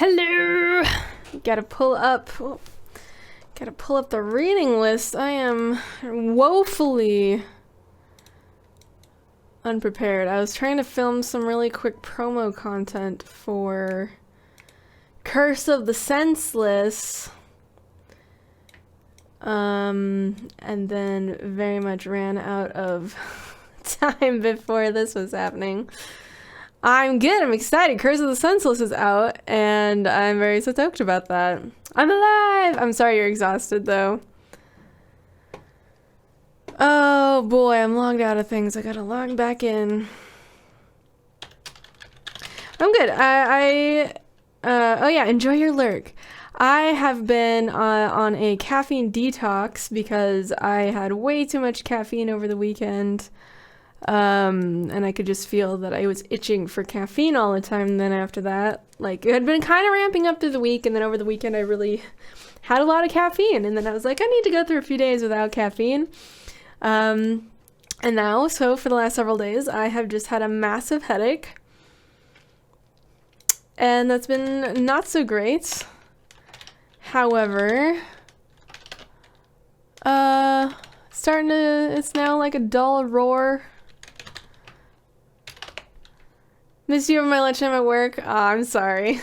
Hello! Gotta pull up the reading list. I am woefully unprepared. I was trying to film some really quick promo content for Curse of the Senseless. And then very much ran out of time before this was happening. I'm good. I'm excited. Curse of the Senseless is out, and I'm very stoked about that. I'm alive! I'm sorry you're exhausted, though. Oh, boy. I'm logged out of things. I gotta log back in. I'm good. Oh, yeah. Enjoy your lurk. I have been on a caffeine detox because I had way too much caffeine over the weekend. And I could just feel that I was itching for caffeine all the time. And then after that, like, it had been kind of ramping up through the week, and then over the weekend I really had a lot of caffeine, and then I was like, I need to go through a few days without caffeine. And now, so for the last several days, I have just had a massive headache, and that's been not so great. However, it's now like a dull roar. Miss you over my lunchtime at work. Oh, I'm sorry.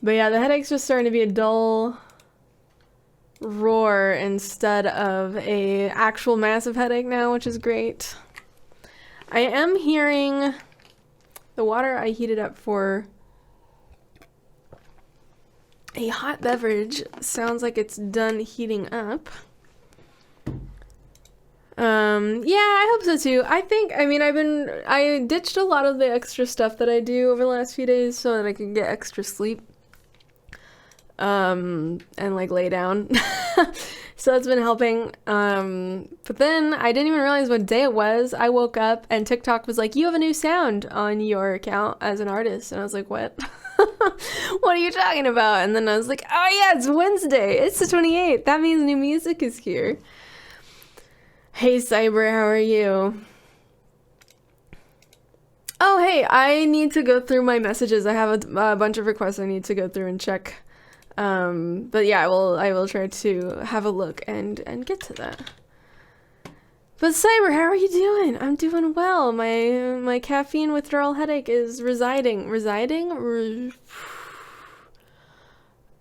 But yeah, the headache's just starting to be a dull roar instead of a actual massive headache now, which is great. I am hearing the water I heated up for a hot beverage sounds like it's done heating up. Yeah, I hope so too. I ditched a lot of the extra stuff that I do over the last few days so that I could get extra sleep. And like lay down. So that's been helping. But then I didn't even realize what day it was. I woke up and TikTok was like, you have a new sound on your account as an artist. And I was like, what? What are you talking about? And then I was like, oh yeah, it's Wednesday. It's the 28th. That means new music is here. Hey, Cyber, how are you? Oh, hey, I need to go through my messages. I have a bunch of requests I need to go through and check. But yeah, I will try to have a look and get to that. But Cyber, how are you doing? I'm doing well. My caffeine withdrawal headache is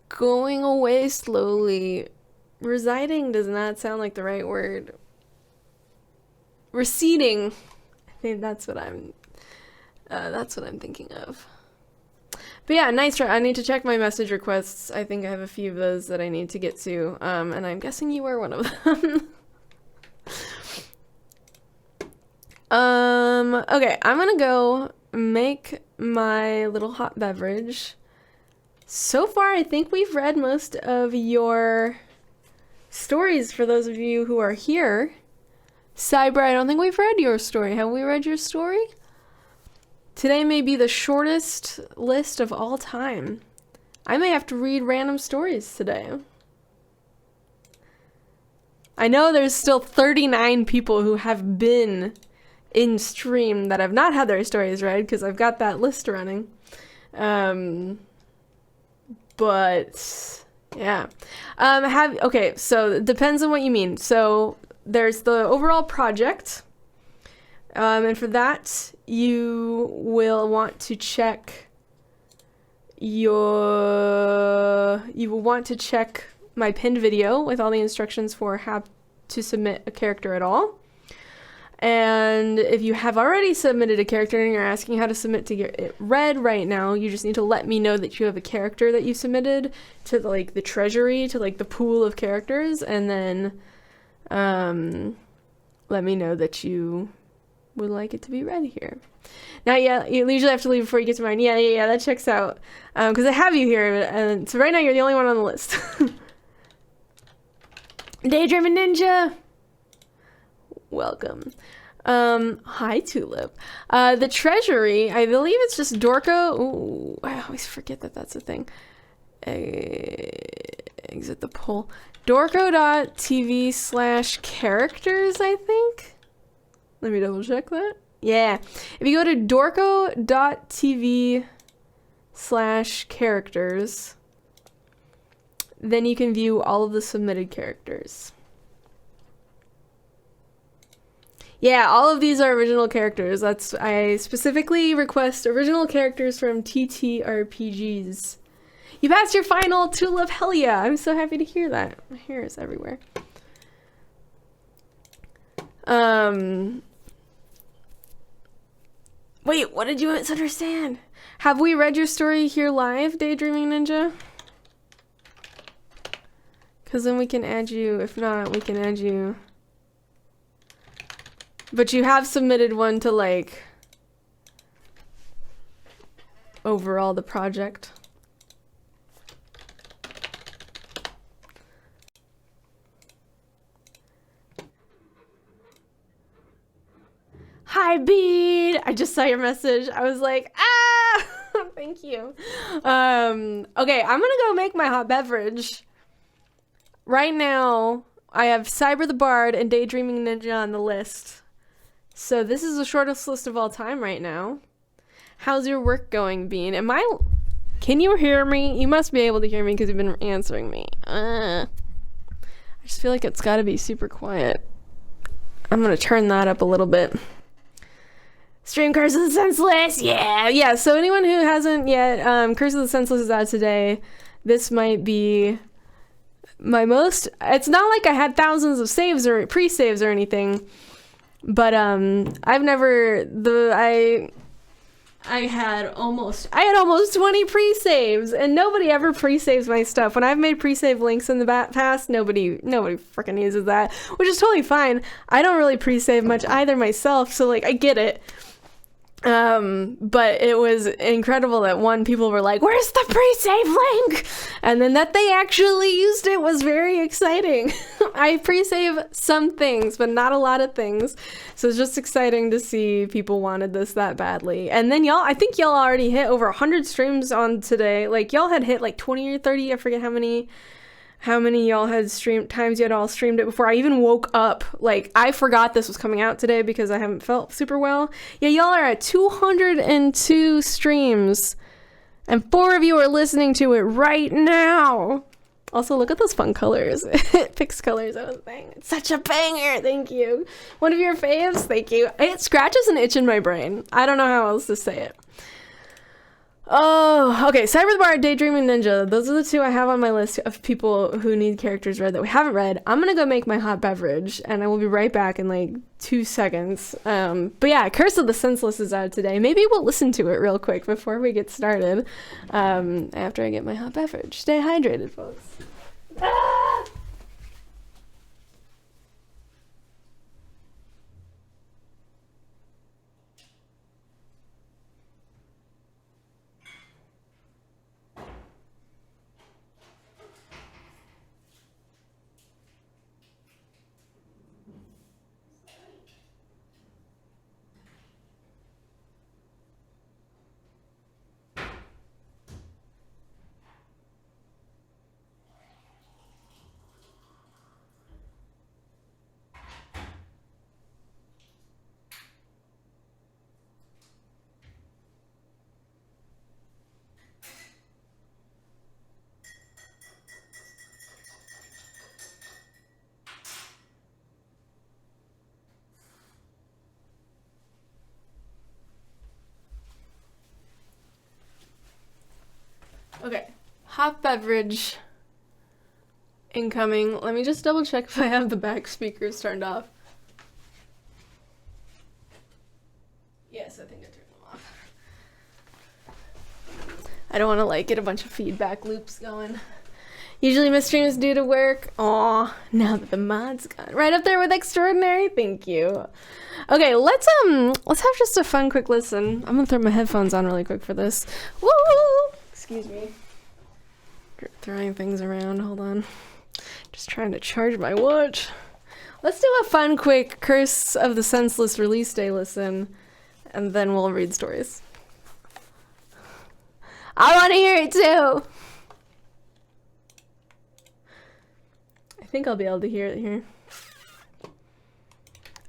going away slowly. Residing does not sound like the right word. Receding. I think that's what I'm thinking of. But yeah, nice try. I need to check my message requests. I think I have a few of those that I need to get to. And I'm guessing you are one of them. Okay, I'm gonna go make my little hot beverage. So far, I think we've read most of your stories for those of you who are here. Cyber, I don't think we've read your story. Have we read your story? Today may be the shortest list of all time. I may have to read random stories today. I know there's still 39 people who have been in stream that have not had their stories read because I've got that list running. But yeah. Okay, so it depends on what you mean. So there's the overall project. And for that, you will want to check my pinned video with all the instructions for how to submit a character at all. And if you have already submitted a character and you're asking how to submit to get it read right now, you just need to let me know that you have a character that you submitted to like the treasury, to like the pool of characters, and then let me know that you would like it to be read here. Now, yeah, you usually have to leave before you get to mine. Yeah, that checks out. Because I have you here, and so right now you're the only one on the list. Daydreaming Ninja! Welcome. Hi, Tulip. The treasury, I believe it's just Dorco. Ooh, I always forget that that's a thing. Exit the poll. Dorco.tv/characters, I think. Let me double check that. Yeah. If you go to dorco.tv /characters. Then you can view all of the submitted characters. Yeah, all of these are original characters. I specifically request original characters from TTRPGs. You passed your final, Tulip. Hell yeah. I'm so happy to hear that. My hair is everywhere. Wait, what did you misunderstand? Have we read your story here live, Daydreaming Ninja? Because then we can add you. If not, we can add you. But you have submitted one to, like, overall the project. Hi, Bead! I just saw your message. I was like, ah! Thank you. Okay, I'm gonna go make my hot beverage. Right now, I have Cyber the Bard and Daydreaming Ninja on the list. So this is the shortest list of all time right now. How's your work going, Bean? Can you hear me? You must be able to hear me because you've been answering me. I just feel like it's gotta be super quiet. I'm gonna turn that up a little bit. Stream Curse of the Senseless! Yeah! So anyone who hasn't yet, Curse of the Senseless is out today. This might be my most... It's not like I had thousands of saves or pre-saves or anything. But, I've never... I had almost 20 pre-saves, and nobody ever pre-saves my stuff. When I've made pre-save links in the past, nobody freaking uses that, which is totally fine. I don't really pre-save much either myself, so, like, I get it. But it was incredible that people were like, where's the pre-save link? And then that they actually used it was very exciting. I pre-save some things, but not a lot of things. So it's just exciting to see people wanted this that badly. And then I think y'all already hit over 100 streams on today. Like, y'all had hit like 20 or 30, I forget how many y'all had times you had all streamed it before I even woke up. Like, I forgot this was coming out today because I haven't felt super well. Yeah, y'all are at 202 streams, and 4 of you are listening to it right now. Also, look at those fun colors. It picks colors out of the thing. It's such a banger. Thank you. One of your faves? Thank you. It scratches an itch in my brain. I don't know how else to say it. Oh, okay. Cyber the Bard, Daydreaming Ninja. Those are the 2 I have on my list of people who need characters read that we haven't read. I'm gonna go make my hot beverage, and I will be right back in like 2 seconds. But yeah, Curse of the Senseless is out today. Maybe we'll listen to it real quick before we get started. After I get my hot beverage. Stay hydrated, folks. Ah! Okay, hot beverage incoming. Let me just double check if I have the back speakers turned off. Yes, I think I turned them off. I don't want to like get a bunch of feedback loops going. Usually miss streams due to work. Aw, now that the mod's gone. Right up there with extraordinary. Thank you. Okay, let's have just a fun quick listen. I'm gonna throw my headphones on really quick for this. Woo! Excuse me. Throwing things around. Hold on. Just trying to charge my watch. Let's do a fun quick Curse of the Senseless release day listen, and then we'll read stories. I want to hear it too. I think I'll be able to hear it here.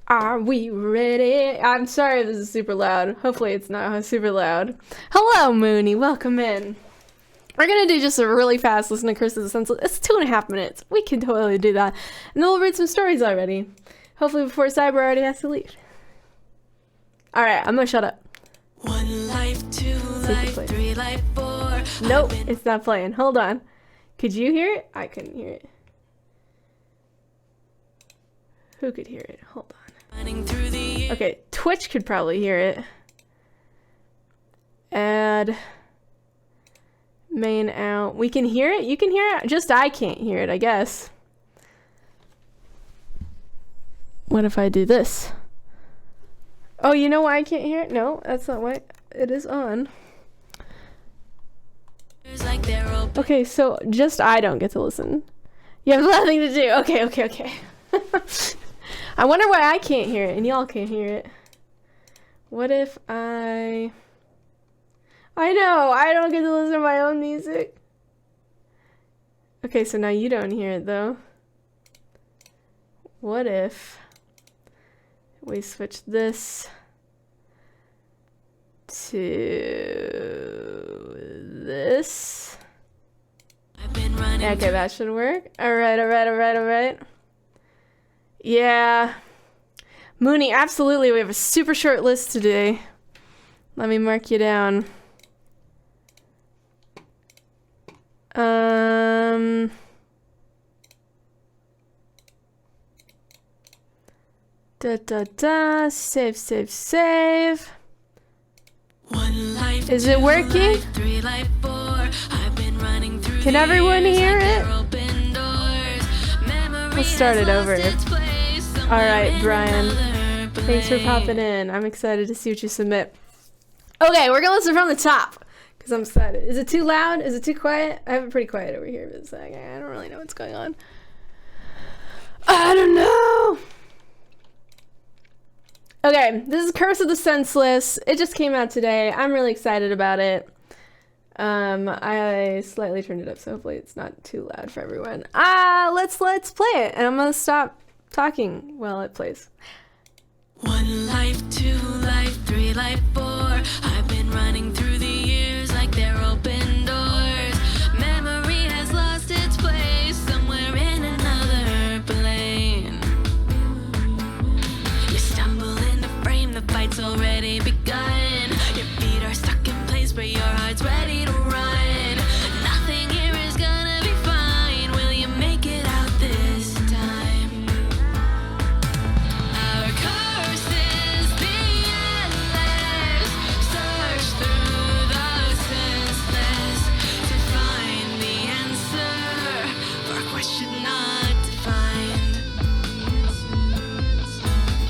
Are we ready? I'm sorry if this is super loud. Hopefully it's not super loud. Hello, Mooney. Welcome in. We're gonna do just a really fast listen to Curse of the Senseless. It's 2.5 minutes. We can totally do that. And then we'll read some stories already. Hopefully before Cyber already has to leave. Alright, I'm gonna shut up. 1 life, 2 life, 3 life, 4. Nope, it's not playing. Hold on. Could you hear it? I couldn't hear it. Who could hear it? Hold on. Okay, Twitch could probably hear it. Add main out. We can hear it? You can hear it? Just I can't hear it, I guess. What if I do this? Oh, you know why I can't hear it? No, that's not why. It is on. Okay, so just I don't get to listen. You have nothing to do. Okay. I wonder why I can't hear it and y'all can't hear it. What if I know, I don't get to listen to my own music. Okay, so now you don't hear it though. What if we switch this to this? Okay, that should work. Alright. Yeah. Mooney, absolutely. We have a super short list today. Let me mark you down. Save. Is it working? Can everyone hear it? Let's start it over. Alright, Brian. Thanks for popping in. I'm excited to see what you submit. Okay, we're gonna listen from the top. Because I'm excited. Is it too loud? Is it too quiet? I have it pretty quiet over here, but it's like, I don't really know what's going on. I don't know! Okay, this is Curse of the Senseless. It just came out today. I'm really excited about it. I slightly turned it up, so hopefully it's not too loud for everyone. Let's play it, and I'm gonna stop talking while it plays. 1 life, 2 life, 3 life, 4. I've been running through the years like they're open doors. Memory has lost its place somewhere in another plane. You stumble into frame, the fight's already begun. Your feet are stuck in place, but your heart's ready to run. Nothing here is gonna be fine. Will you make it out this time? Our curse is the endless. Search through the senseless to find the answer for a question not defined.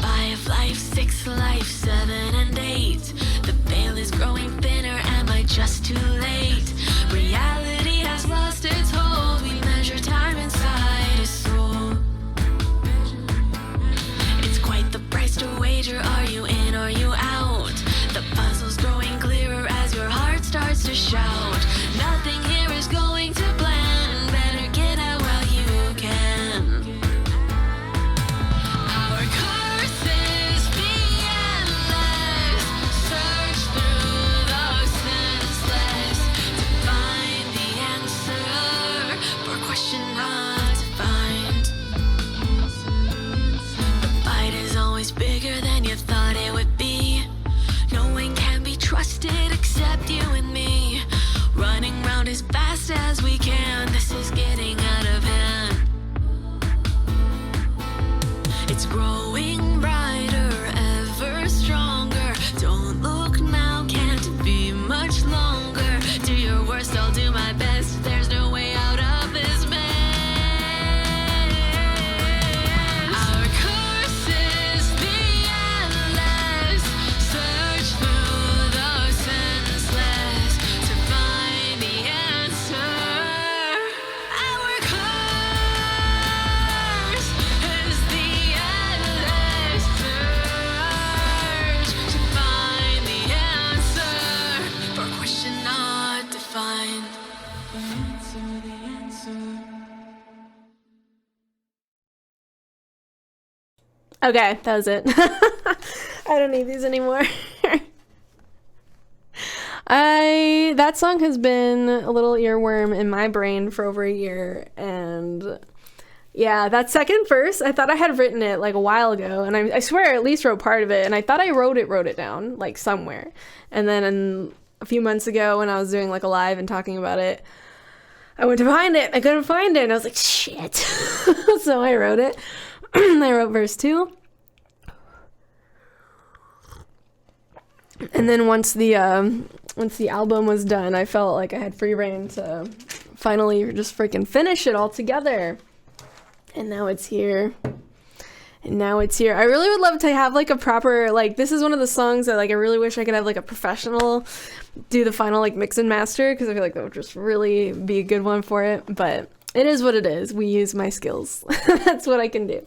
5 life, 6 life, 7 and 8. The veil is growing thinner. Am I just too late? Reality has lost its hold. We measure time inside a soul. It's quite the price to wager. Are you in? Are you out? The puzzle's growing clearer as your heart starts to shout. Nothing here is going to plan. Better get out while you can. Our curse is the endless. Search through the senseless to find the answer for a question not defined. The fight is always bigger than you thought it would be. No one can be trusted except you and me. Running round as fast as we can. This is getting out of hand. It's growing brighter, ever stronger. Don't look now, can't be much longer. Do your worst, I'll do my best. There's no way out of this mess. Our curse is the endless. Search through the senseless to find the answer. Our curse is the endless search to find the answer for a question not defined. Okay, that was it. I don't need these anymore. That song has been a little earworm in my brain for over a year, and yeah, that second verse, I thought I had written it like a while ago, and I swear I at least wrote part of it, and I thought I wrote it down like somewhere, and then a few months ago when I was doing like a live and talking about it, I went to find it. I couldn't find it, and I was like, shit. So I wrote it. I wrote verse 2. And then once the album was done, I felt like I had free reign to finally just freaking finish it all together. And now it's here. I really would love to have like a proper, like, this is one of the songs that like I really wish I could have like a professional do the final like mix and master, because I feel like that would just really be a good one for it. But it is what it is. We use my skills. That's what I can do.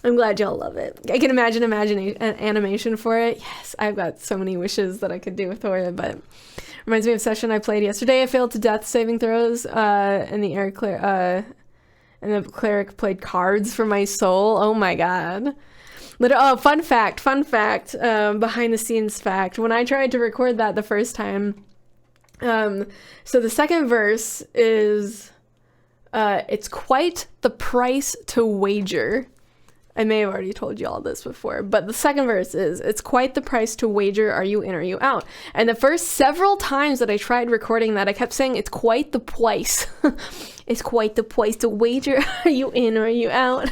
I'm glad y'all love it. I can imagine an animation for it. Yes, I've got so many wishes that I could do for it, but reminds me of a session I played yesterday. I failed to death saving throws, and the cleric played cards for my soul. Oh my god. Fun fact, behind the scenes fact. When I tried to record that the first time, so the second verse is, it's quite the price to wager. I may have already told you all this before, but the second verse is, it's quite the price to wager, are you in or are you out? And the first several times that I tried recording that, I kept saying, it's quite the price. It's quite the price to wager, are you in or are you out?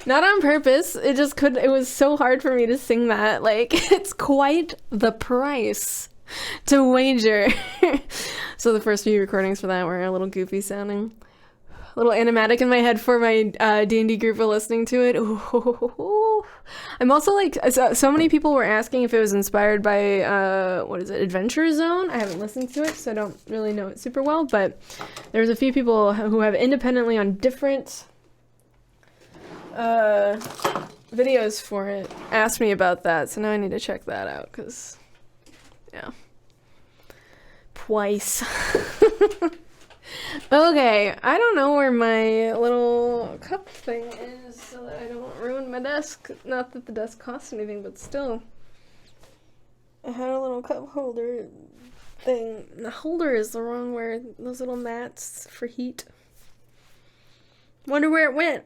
Not on purpose, it was so hard for me to sing that, like, it's quite the price to wager. So the first few recordings for that were a little goofy sounding. Little animatic in my head for my D&D group for listening to it. Ooh. I'm also like, so many people were asking if it was inspired by, Adventure Zone? I haven't listened to it, so I don't really know it super well, but there's a few people who have independently on different videos for it asked me about that, so now I need to check that out, because, yeah. Twice. Okay, I don't know where my little cup thing is so that I don't ruin my desk. Not that the desk costs anything, but still. I had a little cup holder thing. The holder is the wrong word. Those little mats for heat. Wonder where it went.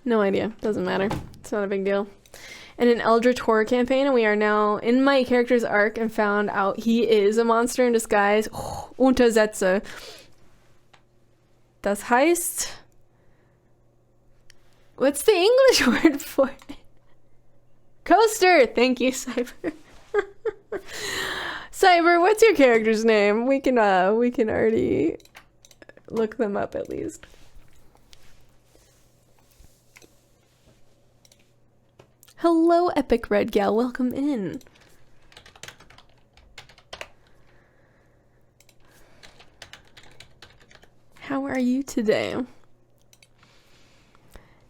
No idea. Doesn't matter. It's not a big deal. In an Eldritch horror campaign, and we are now in my character's arc and found out he is a monster in disguise. Untersetzer. Das heißt... What's the English word for it? Coaster! Thank you, Cyber. Cyber, what's your character's name? We can already look them up at least. Hello, Epic Red Gal. Welcome in. How are you today?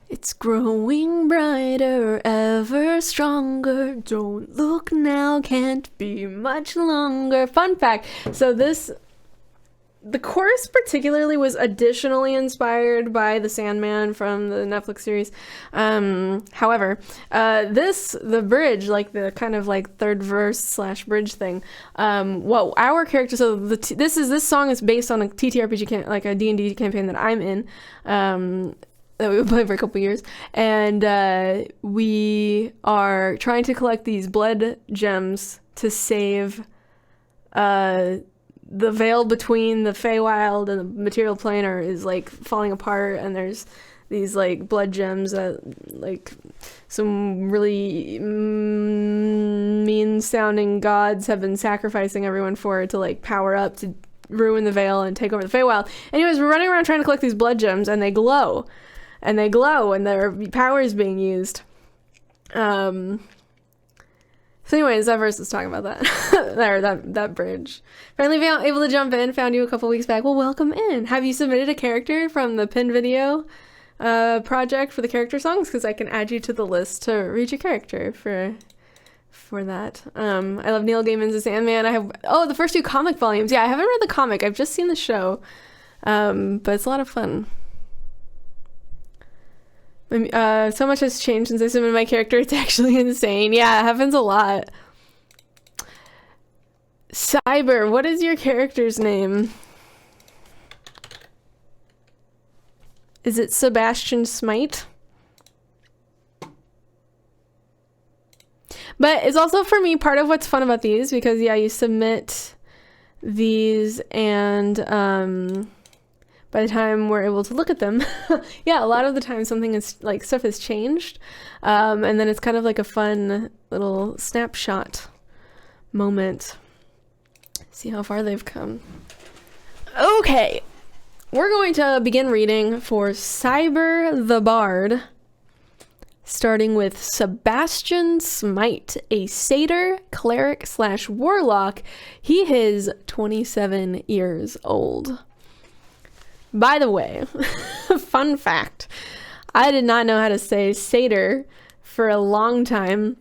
It's growing brighter, ever stronger. Don't look now, can't be much longer. Fun fact. So the chorus particularly was additionally inspired by the Sandman from the Netflix series. However, the bridge, like the kind of like third verse / bridge thing, what our character, so this song is based on a TTRPG, like a D&D campaign that I'm in, that we've played for a couple years, and we are trying to collect these blood gems to save the veil between the Feywild and the material plane is like falling apart, and there's these like blood gems that like some really mean sounding gods have been sacrificing everyone for to like power up to ruin the veil and take over the Feywild. Anyways, we're running around trying to collect these blood gems, and they glow and their power is being used. So anyways, that verse is talking about that. that bridge. Finally able to jump in, found you a couple weeks back. Well, welcome in. Have you submitted a character from the pinned video project for the character songs? Because I can add you to the list to read your character for that. I love Neil Gaiman's The Sandman. I have, the first 2 comic volumes. Yeah, I haven't read the comic. I've just seen the show. But it's a lot of fun. So much has changed since I submitted my character. It's actually insane. Yeah, it happens a lot. Cyber, what is your character's name? Is it Sebastian Smite? But it's also, for me, part of what's fun about these, because yeah, you submit these and by the time we're able to look at them, yeah, a lot of the time something is like stuff has changed, and then it's kind of like a fun little snapshot moment. See how far they've come. Okay, we're going to begin reading for Cyber the Bard, starting with Sebastian Smite, a satyr, cleric / warlock. He is 27 years old. By the way, fun fact, I did not know how to say satyr for a long time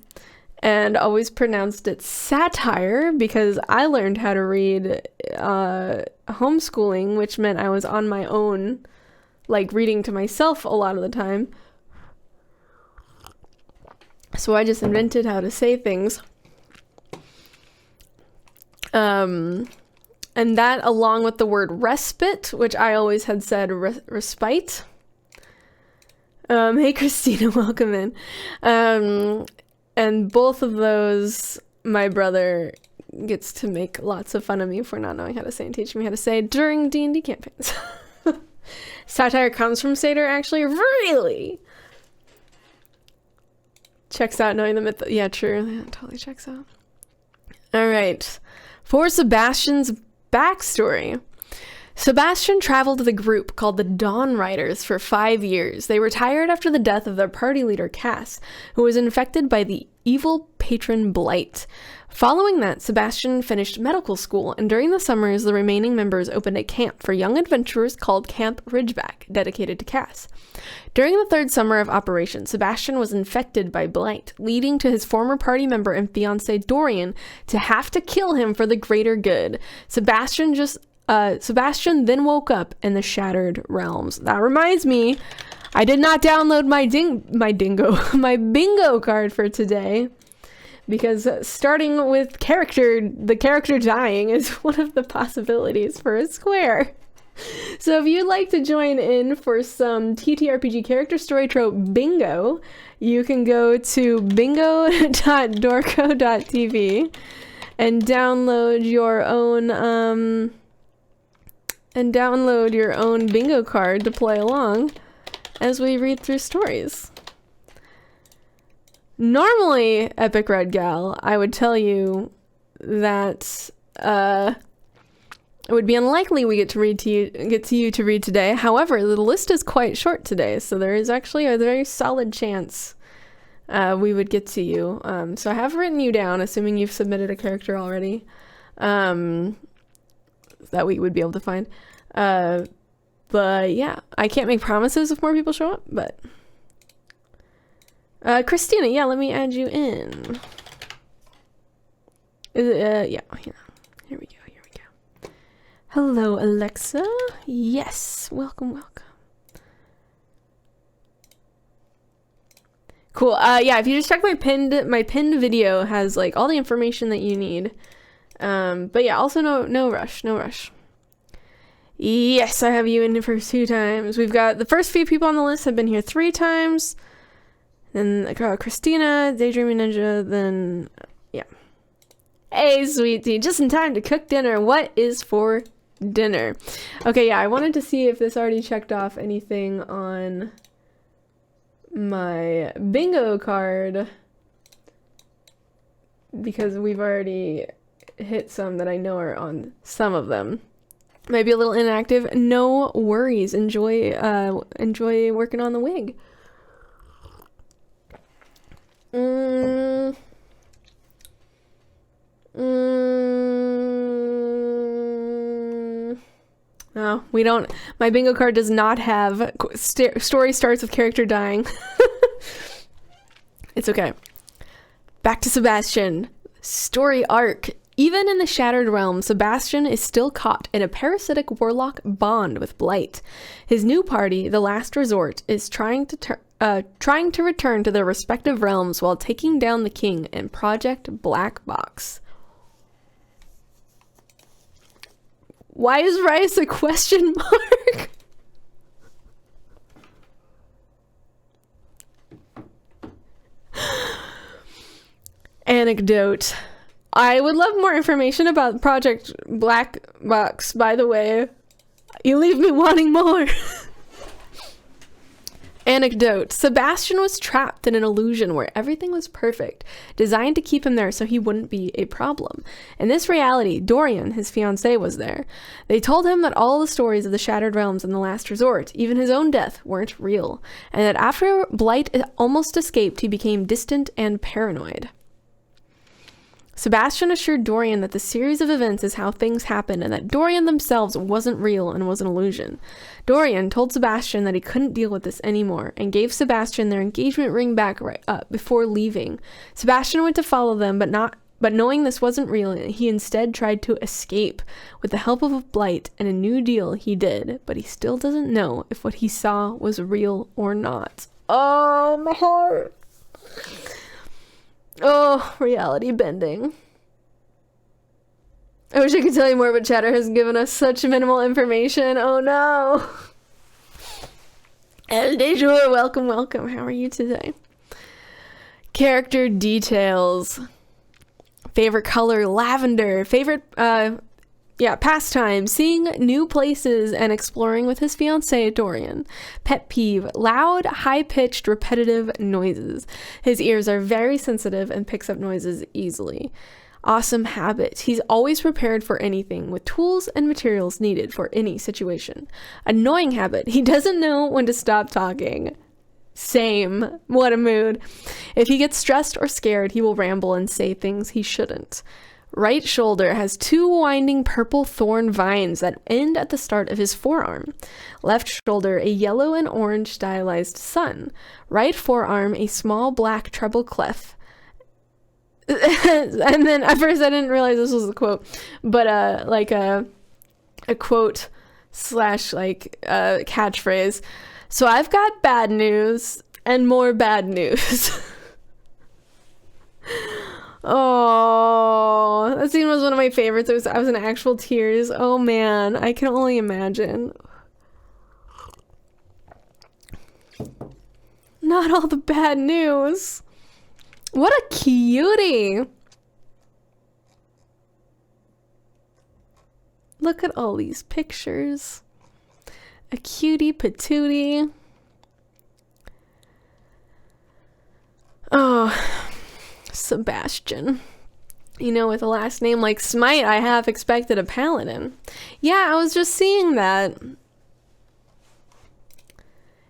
and always pronounced it satire because I learned how to read homeschooling, which meant I was on my own, like reading to myself a lot of the time. So I just invented how to say things. And that, along with the word respite, which I always had said respite. Hey, Christina, welcome in. And both of those, my brother gets to make lots of fun of me for not knowing how to say and teaching me how to say during D&D campaigns. Satire comes from satyr, actually? Really? Checks out knowing the myth. Yeah, true. Yeah, totally checks out. All right. For Sebastian's backstory. Sebastian traveled with a group called the Dawn Riders for 5 years. They retired after the death of their party leader, Cass, who was infected by the evil patron Blight. Following that, Sebastian finished medical school, and during the summers, the remaining members opened a camp for young adventurers called Camp Ridgeback, dedicated to Cass. During the third summer of operation, Sebastian was infected by Blight, leading to his former party member and fiancé Dorian to have to kill him for the greater good. Sebastian then woke up in the Shattered Realms. That reminds me, I did not download my bingo card for today, because starting with the character dying is one of the possibilities for a square. So if you'd like to join in for some TTRPG character story trope bingo, you can go to bingo.dorko.tv and download your own bingo card to play along as we read through stories. Normally, Epic Red Gal, I would tell you that it would be unlikely we get to you to read today. However, the list is quite short today, so there is actually a very solid chance we would get to you. So I have written you down, assuming you've submitted a character already, that we would be able to find. But yeah, I can't make promises if more people show up, but Christina, yeah, let me add you in. Yeah, here we go. Hello, Alexa. Yes, welcome. Cool. Yeah, if you just check my pinned video has like all the information that you need. But yeah, also no rush. Yes, I have you in for 2 times. We've got the first few people on the list have been here 3 times. Then Christina, Daydreaming Ninja, then yeah. Hey, sweetie, just in time to cook dinner. What is for dinner? Okay, yeah, I wanted to see if this already checked off anything on my bingo card, because we've already hit some that I know are on some of them. Might be a little inactive. No worries. Enjoy working on the wig. No, we don't. My bingo card does not have story starts with character dying. It's okay. Back to Sebastian. Story arc. Even in the Shattered Realm, Sebastian is still caught in a parasitic warlock bond with Blight. His new party, The Last Resort, is trying to trying to return to their respective realms while taking down the king in Project Black Box. Why is rice a question mark? Anecdote. I would love more information about Project Black Box, by the way. You leave me wanting more. Anecdote. Sebastian was trapped in an illusion where everything was perfect, designed to keep him there so he wouldn't be a problem. In this reality, Dorian, his fiancée, was there. They told him that all the stories of the Shattered Realms and the Last Resort, even his own death, weren't real, and that after Blight almost escaped, he became distant and paranoid. Sebastian assured Dorian that the series of events is how things happen and that Dorian themselves wasn't real and was an illusion. Dorian told Sebastian that he couldn't deal with this anymore and gave Sebastian their engagement ring back right up before leaving. Sebastian went to follow them, but knowing this wasn't real, he instead tried to escape. With the help of a blight and a new deal, he did, but he still doesn't know if what he saw was real or not. Oh, my heart. Oh, reality bending. I wish I could tell you more, but Chatter has given us such minimal information. Oh no. El de jour, welcome, welcome. How are you today? Character details. Favorite color, lavender. Favorite, pastime, seeing new places and exploring with his fiancée, Dorian. Pet peeve, loud, high-pitched, repetitive noises. His ears are very sensitive and picks up noises easily. Awesome habit. He's always prepared for anything with tools and materials needed for any situation. Annoying habit. He doesn't know when to stop talking. Same. What a mood. If he gets stressed or scared, he will ramble and say things he shouldn't. Right shoulder has 2 winding purple thorn vines that end at the start of his forearm. Left shoulder, a yellow and orange stylized sun. Right forearm, a small black treble clef. And then at first I didn't realize this was a quote, but a quote slash catchphrase. So I've got bad news and more bad news. Oh, that scene was one of my favorites. I was in actual tears. Oh man, I can only imagine. Not all the bad news. What a cutie. Look at all these pictures. A cutie patootie. Oh, Sebastian. You know, with a last name like Smite, I half expected a paladin. Yeah, I was just seeing that.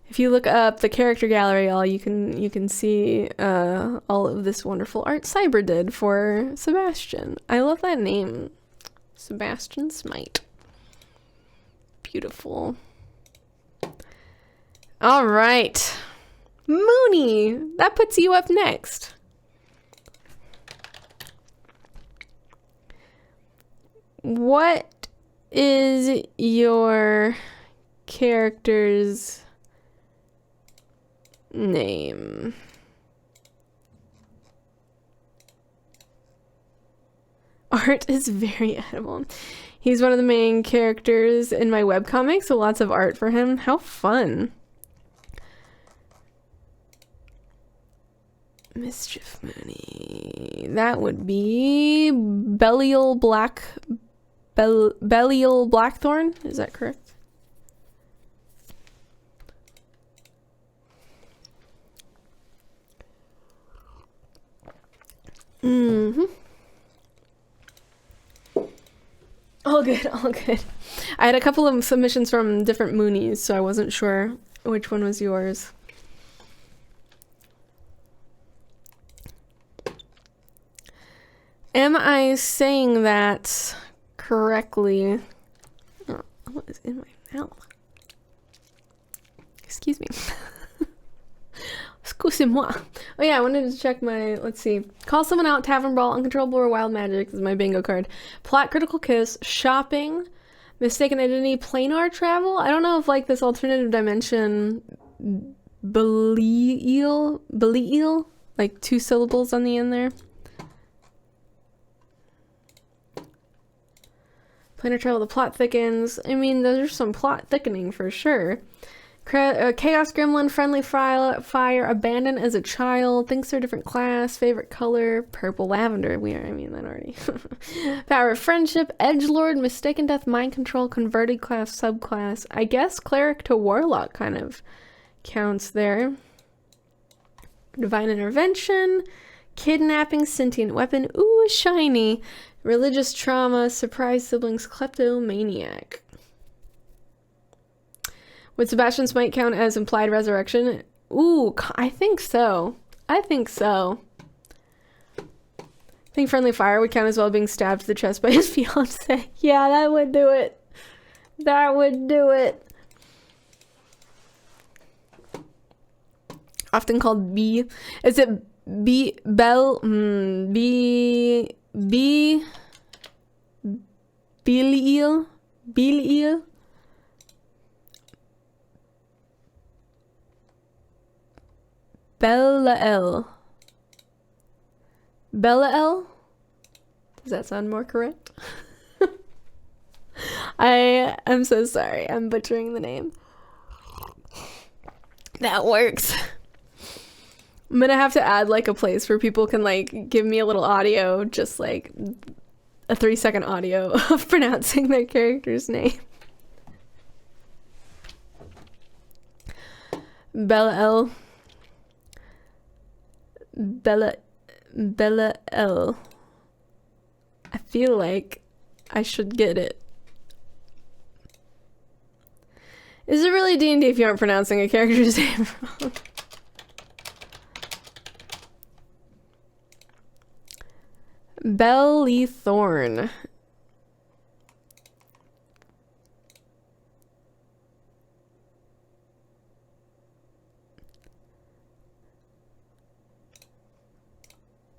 If you look up the character gallery, you can see all of this wonderful art Cyber did for Sebastian. I love that name, Sebastian Smite. Beautiful. All right, Mooney, that puts you up next. What is your character's name? Art is very edible. He's one of the main characters in my webcomic, so lots of art for him. How fun. Mischief Mooney. That would be Belial Blackthorn. Is that correct? Mm-hmm. All good, all good. I had a couple of submissions from different Moonies, so I wasn't sure which one was yours. Am I saying that correctly? Oh, what is in my mouth? Excuse me. Excusez-moi. Oh yeah, I wanted to check my, let's see. Call someone out, Tavern Brawl, Uncontrollable or Wild Magic is my bingo card. Plot Critical Kiss, Shopping, Mistaken Identity, Planar Travel. I don't know if like this alternative dimension Belial, like 2 syllables on the end there. Planar travel, the plot thickens. I mean, there's some plot thickening for sure. Chaos Gremlin, friendly fire, abandoned as a child, thinks they're a different class, favorite color, purple lavender. That already. Power of friendship, edgelord, mistaken death, mind control, converted class, subclass. I guess cleric to warlock kind of counts there. Divine intervention, kidnapping, sentient weapon, ooh, shiny. Religious trauma, surprise siblings, kleptomaniac. Would Sebastian Smite count as implied resurrection? Ooh, I think so. I think friendly fire would count as well, being stabbed to the chest by his fiance. Yeah, that would do it. That would do it. Often called B. Is it B? Bell? B. Belial? Belial? Belial. Belial? Does that sound more correct? I am so sorry. I'm butchering the name. That works. I'm gonna have to add like a place where people can like give me a little audio, just like a 3-second audio of pronouncing their character's name. Belial. Belial. I feel like I should get it. Is it really D&D if you aren't pronouncing a character's name wrong? Bellythorn.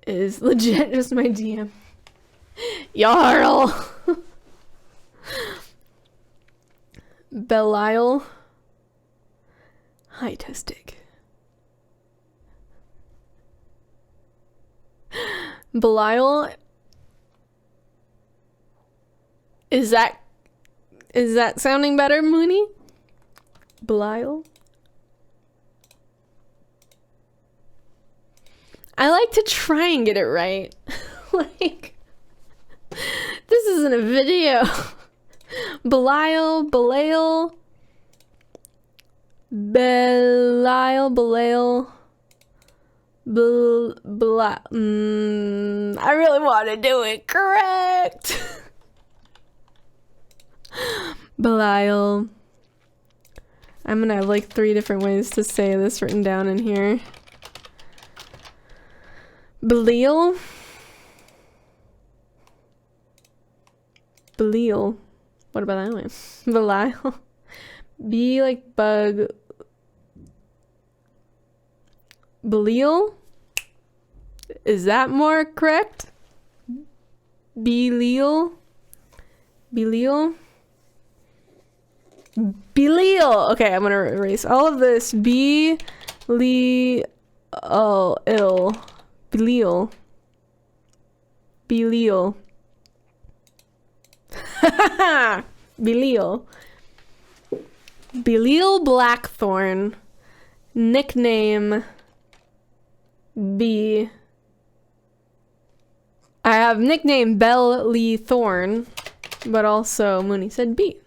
Is legit just my DM. Jarl. Belial. High-testic. Belial. Is that sounding better, Mooney? Belial. I like to try and get it right. Like, this isn't a video. Belial. I really want to do it correct. Belial. I'm gonna have like 3 different ways to say this written down in here. Belial. What about that one? Belial. Be like bug. Belial? Is that more correct? Belial. Okay, I'm gonna erase all of this. Belial. Belial Blackthorn. Nickname B. I have nickname Bellythorn, but also Mooney said B.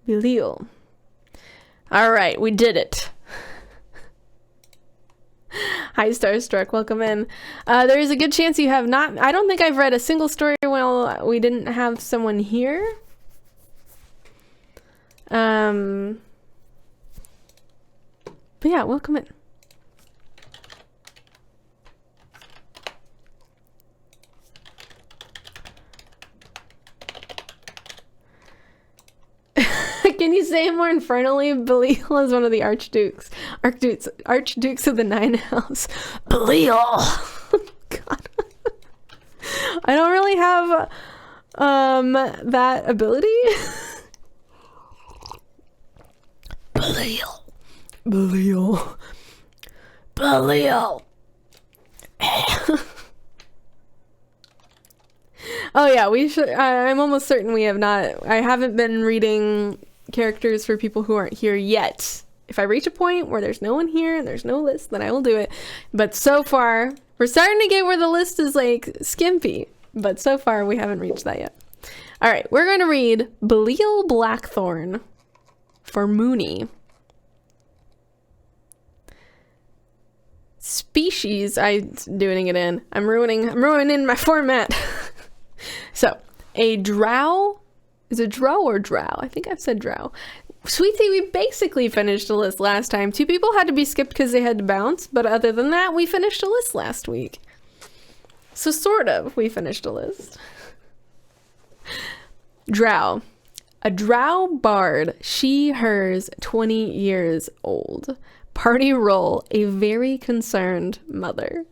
Belial. Alright, we did it. Hi, Starstruck. Welcome in. There is a good chance you have not... I don't think I've read a single story while we didn't have someone here. But yeah, welcome in. Can you say it more infernally? Belial is one of the archdukes of the 9 Hells. Belial. God. I don't really have that ability. Belial. Belial. Belial. Oh yeah, we should. I'm almost certain we have not. I haven't been reading characters for people who aren't here yet. If I reach a point where there's no one here and there's no list, then I will do it. But so far, we're starting to get where the list is like skimpy. But so far, we haven't reached that yet. All right, we're going to read Belial Blackthorn for Mooney. Species, I'm doing it in. I'm ruining my format. So, a drow, is it drow or drow? I think I've said drow. Sweetie, we basically finished a list last time. 2 people had to be skipped because they had to bounce, but other than that, we finished a list last week. So sort of, we finished a list. Drow. A drow bard, she, hers, 20 years old. Party role, a very concerned mother.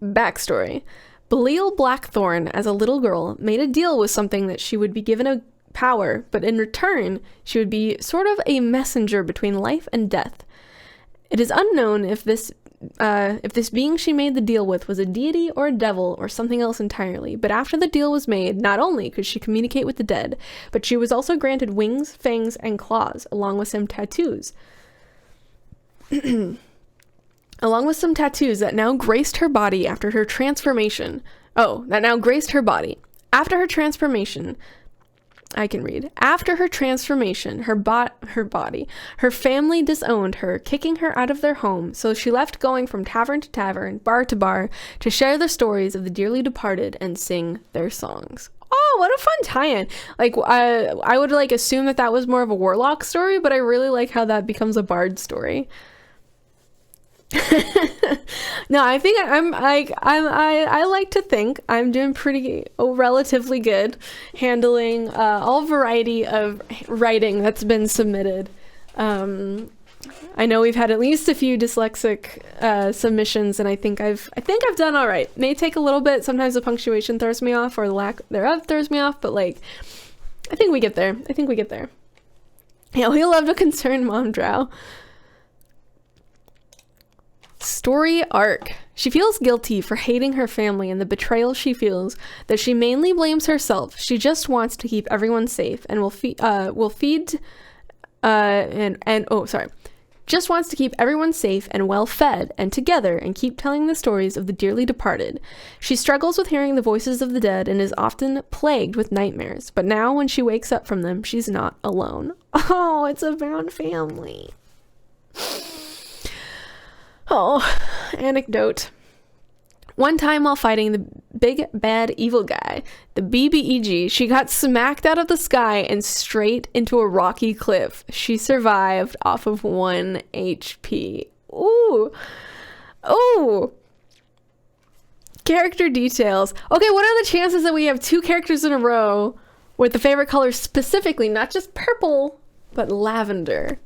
Backstory. Belial Blackthorn, as a little girl, made a deal with something that she would be given a power, but in return, she would be sort of a messenger between life and death. It is unknown if this being she made the deal with was a deity or a devil or something else entirely, but after the deal was made, not only could she communicate with the dead, but she was also granted wings, fangs, and claws, along with some tattoos. Along with some tattoos that now graced her body after her transformation. After her transformation, I can read. After her transformation, her family disowned her, kicking her out of their home, so she left going from tavern to tavern, bar to bar, to share the stories of the dearly departed and sing their songs. Oh, what a fun tie-in. Like, I would, like, assume that was more of a warlock story, but I really like how that becomes a bard story. No, I think I like to think I'm doing relatively good handling all variety of writing that's been submitted. I know we've had at least a few dyslexic submissions, and I think I've done all right. May take a little bit. Sometimes the punctuation throws me off, or the lack thereof throws me off, but like I think we get there. Yeah, we love to concern Mom Drow. Story arc. She feels guilty for hating her family and the betrayal she feels, that she mainly blames herself. She just wants to keep everyone safe and just wants to keep everyone safe and well fed and together and keep telling the stories of the dearly departed. She struggles with hearing the voices of the dead and is often plagued with nightmares, but now when she wakes up from them, she's not alone. Oh, it's a bound family. Oh, anecdote. One time while fighting the big bad evil guy, the BBEG, she got smacked out of the sky and straight into a rocky cliff. She survived off of 1 HP. Ooh. Oh. Character details. Okay, what are the chances that we have 2 characters in a row with the favorite color specifically, not just purple, but lavender?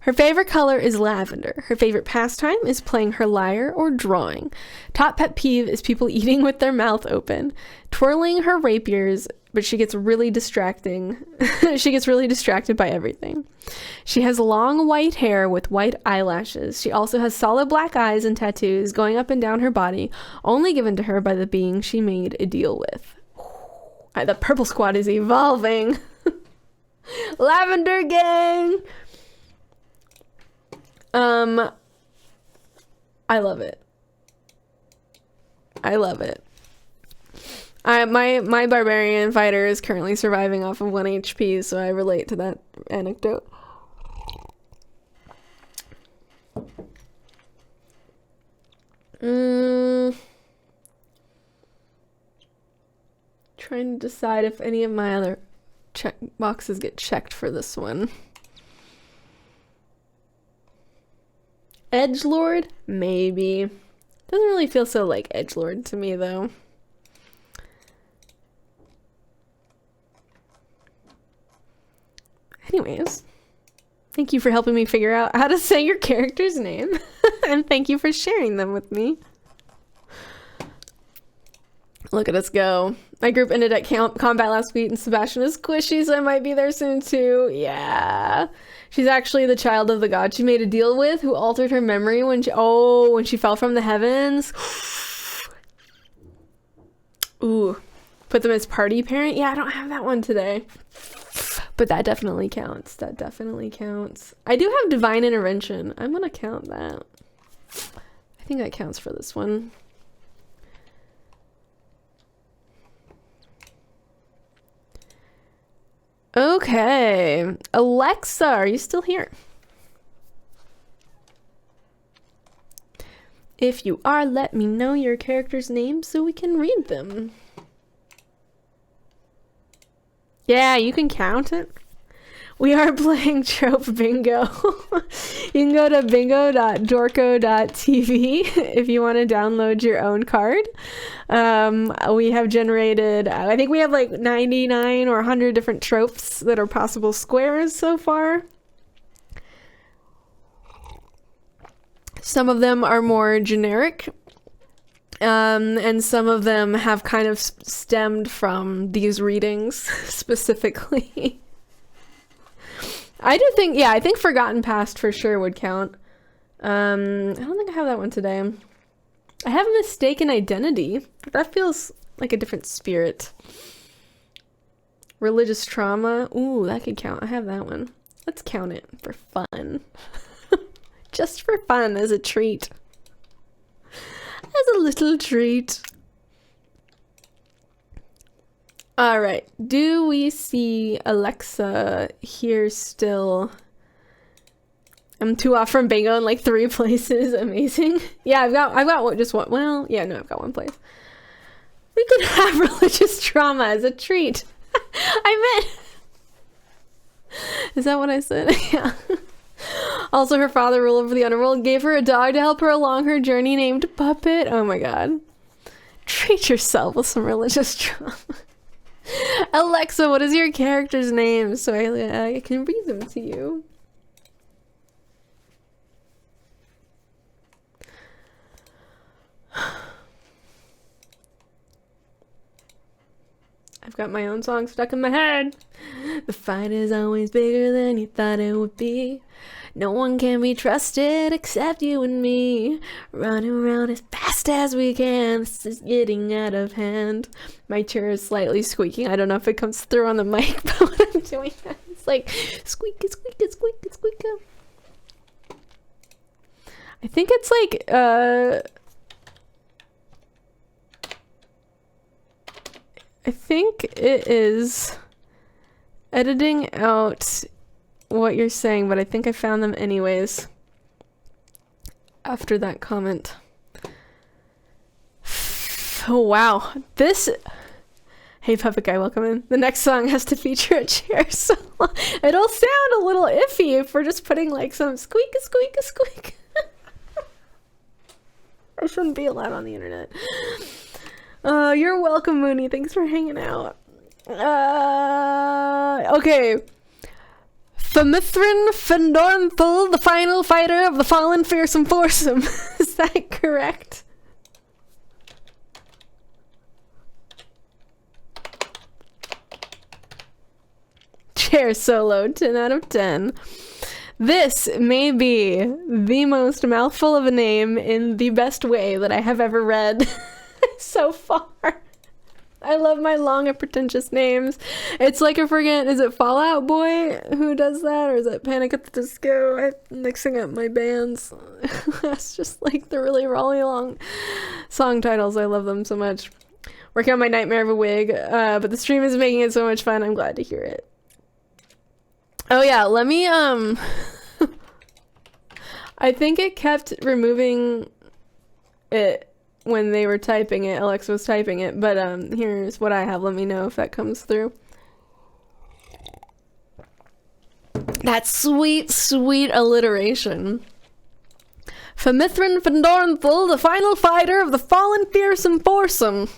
Her favorite color is lavender. Her favorite pastime is playing her lyre or drawing. Top pet peeve is people eating with their mouth open. Twirling her rapiers, but she gets really distracted by everything. She has long white hair with white eyelashes. She also has solid black eyes and tattoos going up and down her body, only given to her by the being she made a deal with. The purple squad is evolving. Lavender gang! I love it. My barbarian fighter is currently surviving off of 1 HP, so I relate to that anecdote. Trying to decide if any of my other check boxes get checked for this one. Edgelord? Maybe. Doesn't really feel so like edgelord to me, though. Anyways, thank you for helping me figure out how to say your character's name. And thank you for sharing them with me. Look at us go. My group ended at combat last week, and Sebastian is squishy, so I might be there soon too. Yeah. She's actually the child of the god she made a deal with, who altered her memory when she fell from the heavens. Ooh. Put them as party parent? Yeah, I don't have that one today. But that definitely counts. That definitely counts. I do have divine intervention. I'm gonna count that. I think that counts for this one. Okay. Alexa, are you still here? If you are, let me know your character's name so we can read them. Yeah, you can count it. We are playing Trope Bingo. You can go to bingo.dorko.tv if you want to download your own card. We have generated, I think we have like 99 or 100 different tropes that are possible squares so far. Some of them are more generic, and some of them have kind of stemmed from these readings specifically. I think Forgotten Past for sure would count. I don't think I have that one today. I have Mistaken Identity. That feels like a different spirit. Religious Trauma. Ooh, that could count. I have that one. Let's count it for fun. Just for fun, as a treat. As a little treat. All right. Do we see Alexa here still? I'm 2 off from bingo in like 3 places. Amazing. Yeah, I've got just one. Well, yeah, no, I've got 1 place. We could have religious trauma as a treat. I meant. Is that what I said? Yeah. Also, her father ruled over the underworld, gave her a dog to help her along her journey named Puppet. Oh my god. Treat yourself with some religious trauma. Alexa, what is your character's name so I can read them to you? I've got my own song stuck in my head. The fight is always bigger than you thought it would be. No one can be trusted except you and me. Running around as fast as we can. This is getting out of hand. My chair is slightly squeaking. I don't know if it comes through on the mic, but what I'm doing, it's like squeaky, squeaky, squeaky, squeaky. I think it's like, I think it is editing out what you're saying, but I think I found them anyways after that comment. Oh wow, this. Hey Puppet Guy, welcome in. The next song has to feature a chair, so it'll sound a little iffy if we're just putting like some squeak a squeak a squeak. I shouldn't be allowed on the internet. You're welcome, Mooney. Thanks for hanging out. Okay. Femithrin Fendornthal, the final fighter of the fallen fearsome foursome. Is that correct? Chair solo, 10 out of 10. This may be the most mouthful of a name in the best way that I have ever read so far. I love my long and pretentious names. It's like I forget, is it Fall Out Boy who does that? Or is it Panic at the Disco? I'm mixing up my bands. That's just like the really long song titles. I love them so much. Working on my nightmare of a wig, but the stream is making it so much fun. I'm glad to hear it. Oh yeah, let me, I think it kept removing it when they were typing it. Alexa was typing it, but here's what I have. Let me know if that comes through. That sweet, sweet alliteration. Femithrin Fendornthal, the final fighter of the fallen fearsome foursome.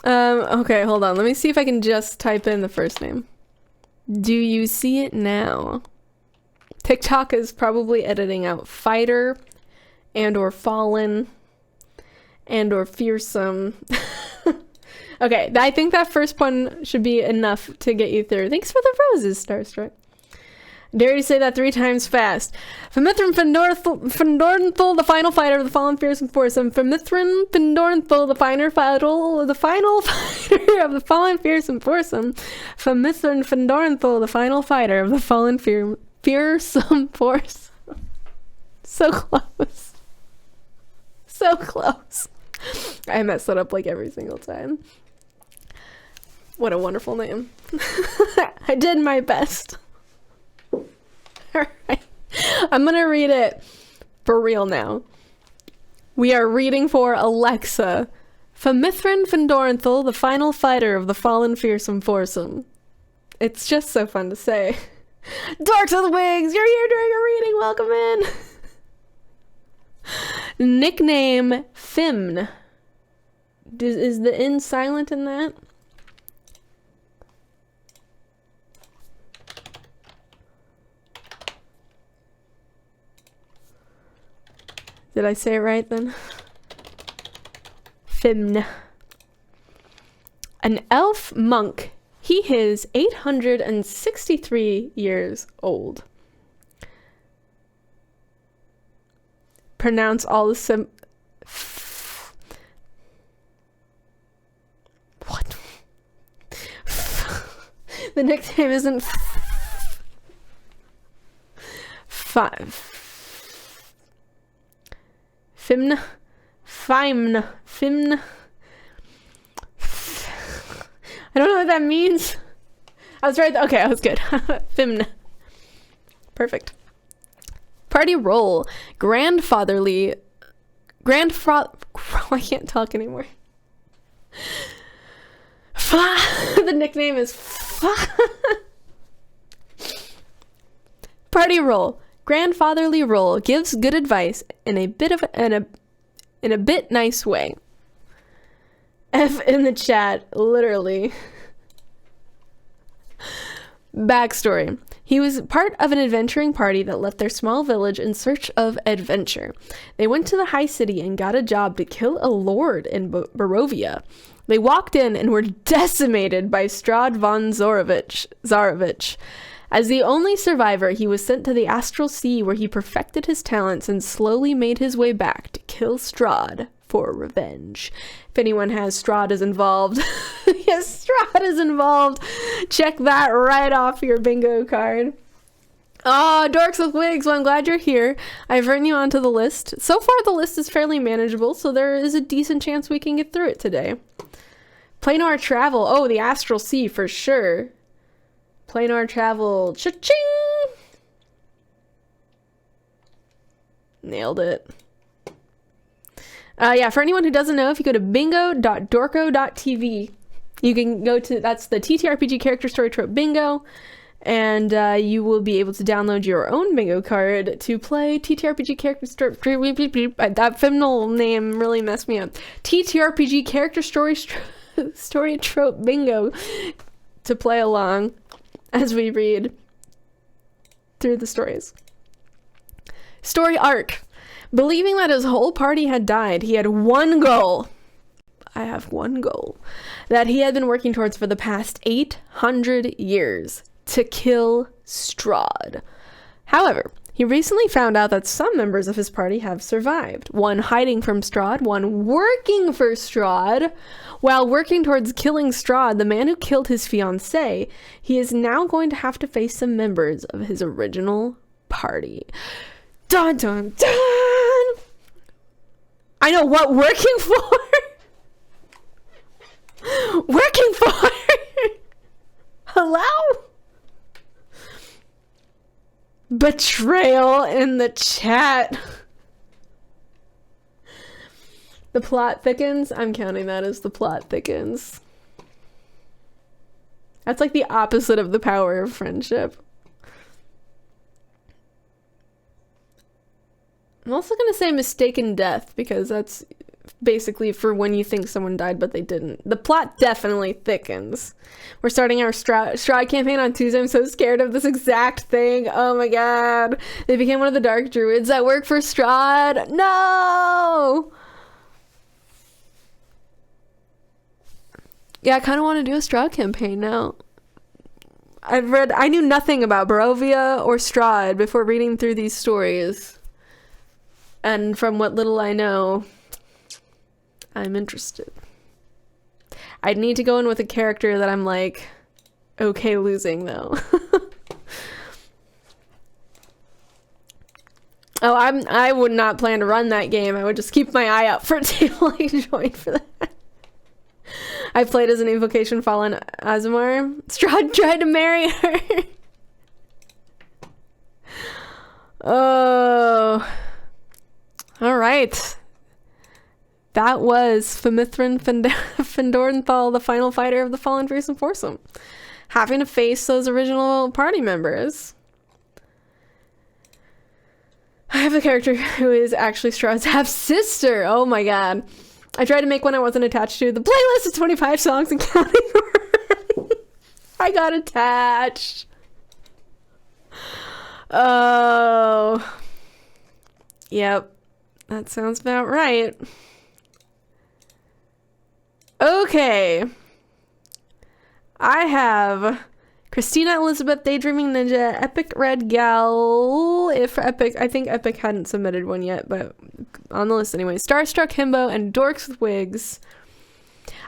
Okay, hold on. Let me see if I can just type in the first name. Do you see it now? TikTok is probably editing out fighter and or fallen and or fearsome. Okay, I think that first one should be enough to get you through. Thanks for the roses, Starstruck. Dare you say that 3 times fast. Famithrin Findornthal, the final fighter of the fallen fearsome foursome. Famithrin Findornthal, the final fighter of the fallen fearsome foursome. Famithrin Findornthal, the final fighter of the fallen fearsome foursome. So close. So close. I mess it up like every single time. What a wonderful name. I did my best. Alright. I'm gonna read it for real now. We are reading for Alexa. Famithrin Findornthal, the final fighter of the fallen fearsome foursome. It's just so fun to say. Dorks with Wigs, you're here during a reading. Welcome in. Nickname Fimn. Is the N silent in that? Did I say it right then? Fimn. An elf monk. He is 863 years old. Pronounce all the what? The nickname isn't Fimn. Fimn. I don't know what that means. I was right. Okay, I was good. Fimn. Perfect. Party roll. I can't talk anymore. The nickname is Party roll. Grandfatherly role gives good advice in a bit nice way. F in the chat, literally. Backstory. He was part of an adventuring party that left their small village in search of adventure. They went to the high city and got a job to kill a lord in Barovia. They walked in and were decimated by Strahd von Zarovich. As the only survivor, he was sent to the Astral Sea where he perfected his talents and slowly made his way back to kill Strahd for revenge. If anyone has Strahd is involved, yes, Strahd is involved. Check that right off your bingo card. Oh, Dorks with Wigs, well, I'm glad you're here. I've written you onto the list. So far, the list is fairly manageable, so there is a decent chance we can get through it today. Planar travel. Oh, the Astral Sea for sure. Planar travel. Cha-ching! Nailed it. Yeah, for anyone who doesn't know, if you go to bingo.dorko.tv, you can go to, that's the TTRPG Character Story Trope Bingo, and you will be able to download your own bingo card to play TTRPG Character Story. That feminine name really messed me up. TTRPG Character Story Trope Bingo to play along as we read through the stories. Story arc. Believing that his whole party had died, he had one goal. I have one goal that he had been working towards for the past 800 years. To kill Strahd. However, he recently found out that some members of his party have survived. One hiding from Strahd, one working for Strahd. While working towards killing Strahd, the man who killed his fiancée, he is now going to have to face some members of his original party. Dun dun dun! I know what working for! Working for! Hello? Betrayal in the chat. The plot thickens. I'm counting that as the plot thickens. That's like the opposite of the power of friendship. I'm also going to say mistaken death because that's basically for when you think someone died but they didn't. The plot definitely thickens. We're starting our Strahd campaign on Tuesday. I'm so scared of this exact thing. Oh my god. They became one of the dark druids that work for Strahd. No! Yeah, I kind of want to do a Strahd campaign now. I knew nothing about Barovia or Strahd before reading through these stories. And from what little I know, I'm interested. I'd need to go in with a character that I'm like, okay losing though. Oh, I would not plan to run that game. I would just keep my eye out for a table I join for that. I played as an Invocation Fallen Azumar. Strahd tried to marry her. Oh. Alright. That was Famithrin Findornthal, the final fighter of the Fallen Fearsome Foursome. Having to face those original party members. I have a character who is actually Strahd's half-sister. Oh my god. I tried to make one I wasn't attached to. The playlist is 25 songs and counting. I got attached. Oh. Yep. That sounds about right. Okay. I have Christina Elizabeth, Daydreaming Ninja, Epic Red Gal, I think Epic hadn't submitted one yet, but on the list anyway. Starstruck Himbo, and Dorks with Wigs.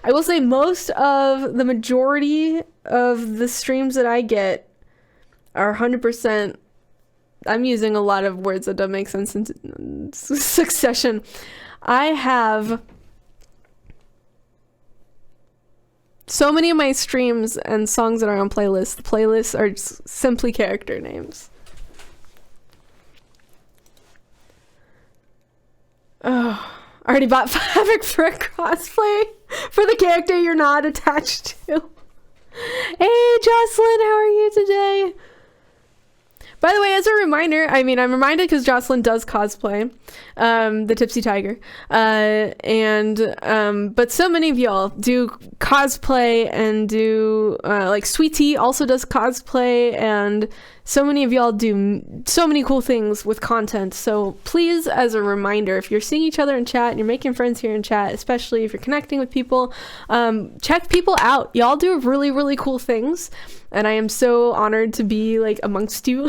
I will say the majority of the streams that I get are 100%, I'm using a lot of words that don't make sense in succession. I have so many of my streams and songs that are on playlists. The playlists are simply character names. Oh, I already bought Fabric for a cosplay for the character you're not attached to. Hey, Jocelyn, how are you today? By the way, as a reminder, I'm reminded because Jocelyn does cosplay, the Tipsy Tiger, but so many of y'all do cosplay and do, like Sweet Tea also does cosplay, and so many of y'all do so many cool things with content. So please, as a reminder, if you're seeing each other in chat and you're making friends here in chat, especially if you're connecting with people, check people out. Y'all do really, really cool things. And I am so honored to be like amongst you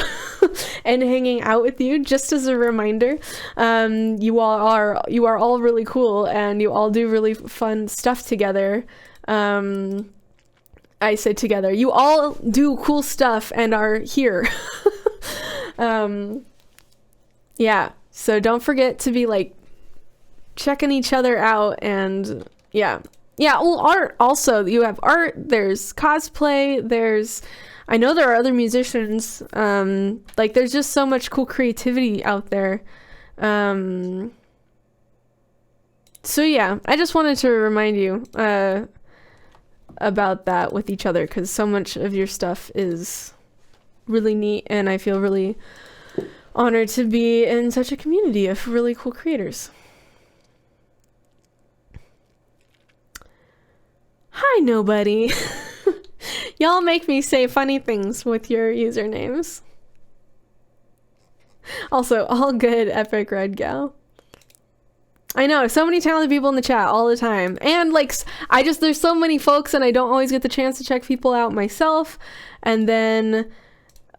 and hanging out with you. Just as a reminder, you are all really cool and you all do really fun stuff together. I say together. You all do cool stuff and are here. Yeah. So don't forget to be like checking each other out, and yeah. Yeah, well, art also. You have art, there's cosplay, I know there are other musicians, like there's just so much cool creativity out there. So yeah, I just wanted to remind you about that with each other, because so much of your stuff is really neat, and I feel really honored to be in such a community of really cool creators. Hi, nobody. Y'all make me say funny things with your usernames. Also, all good, Epic Red Gal. I know, so many talented people in the chat all the time. And like, there's so many folks and I don't always get the chance to check people out myself. And then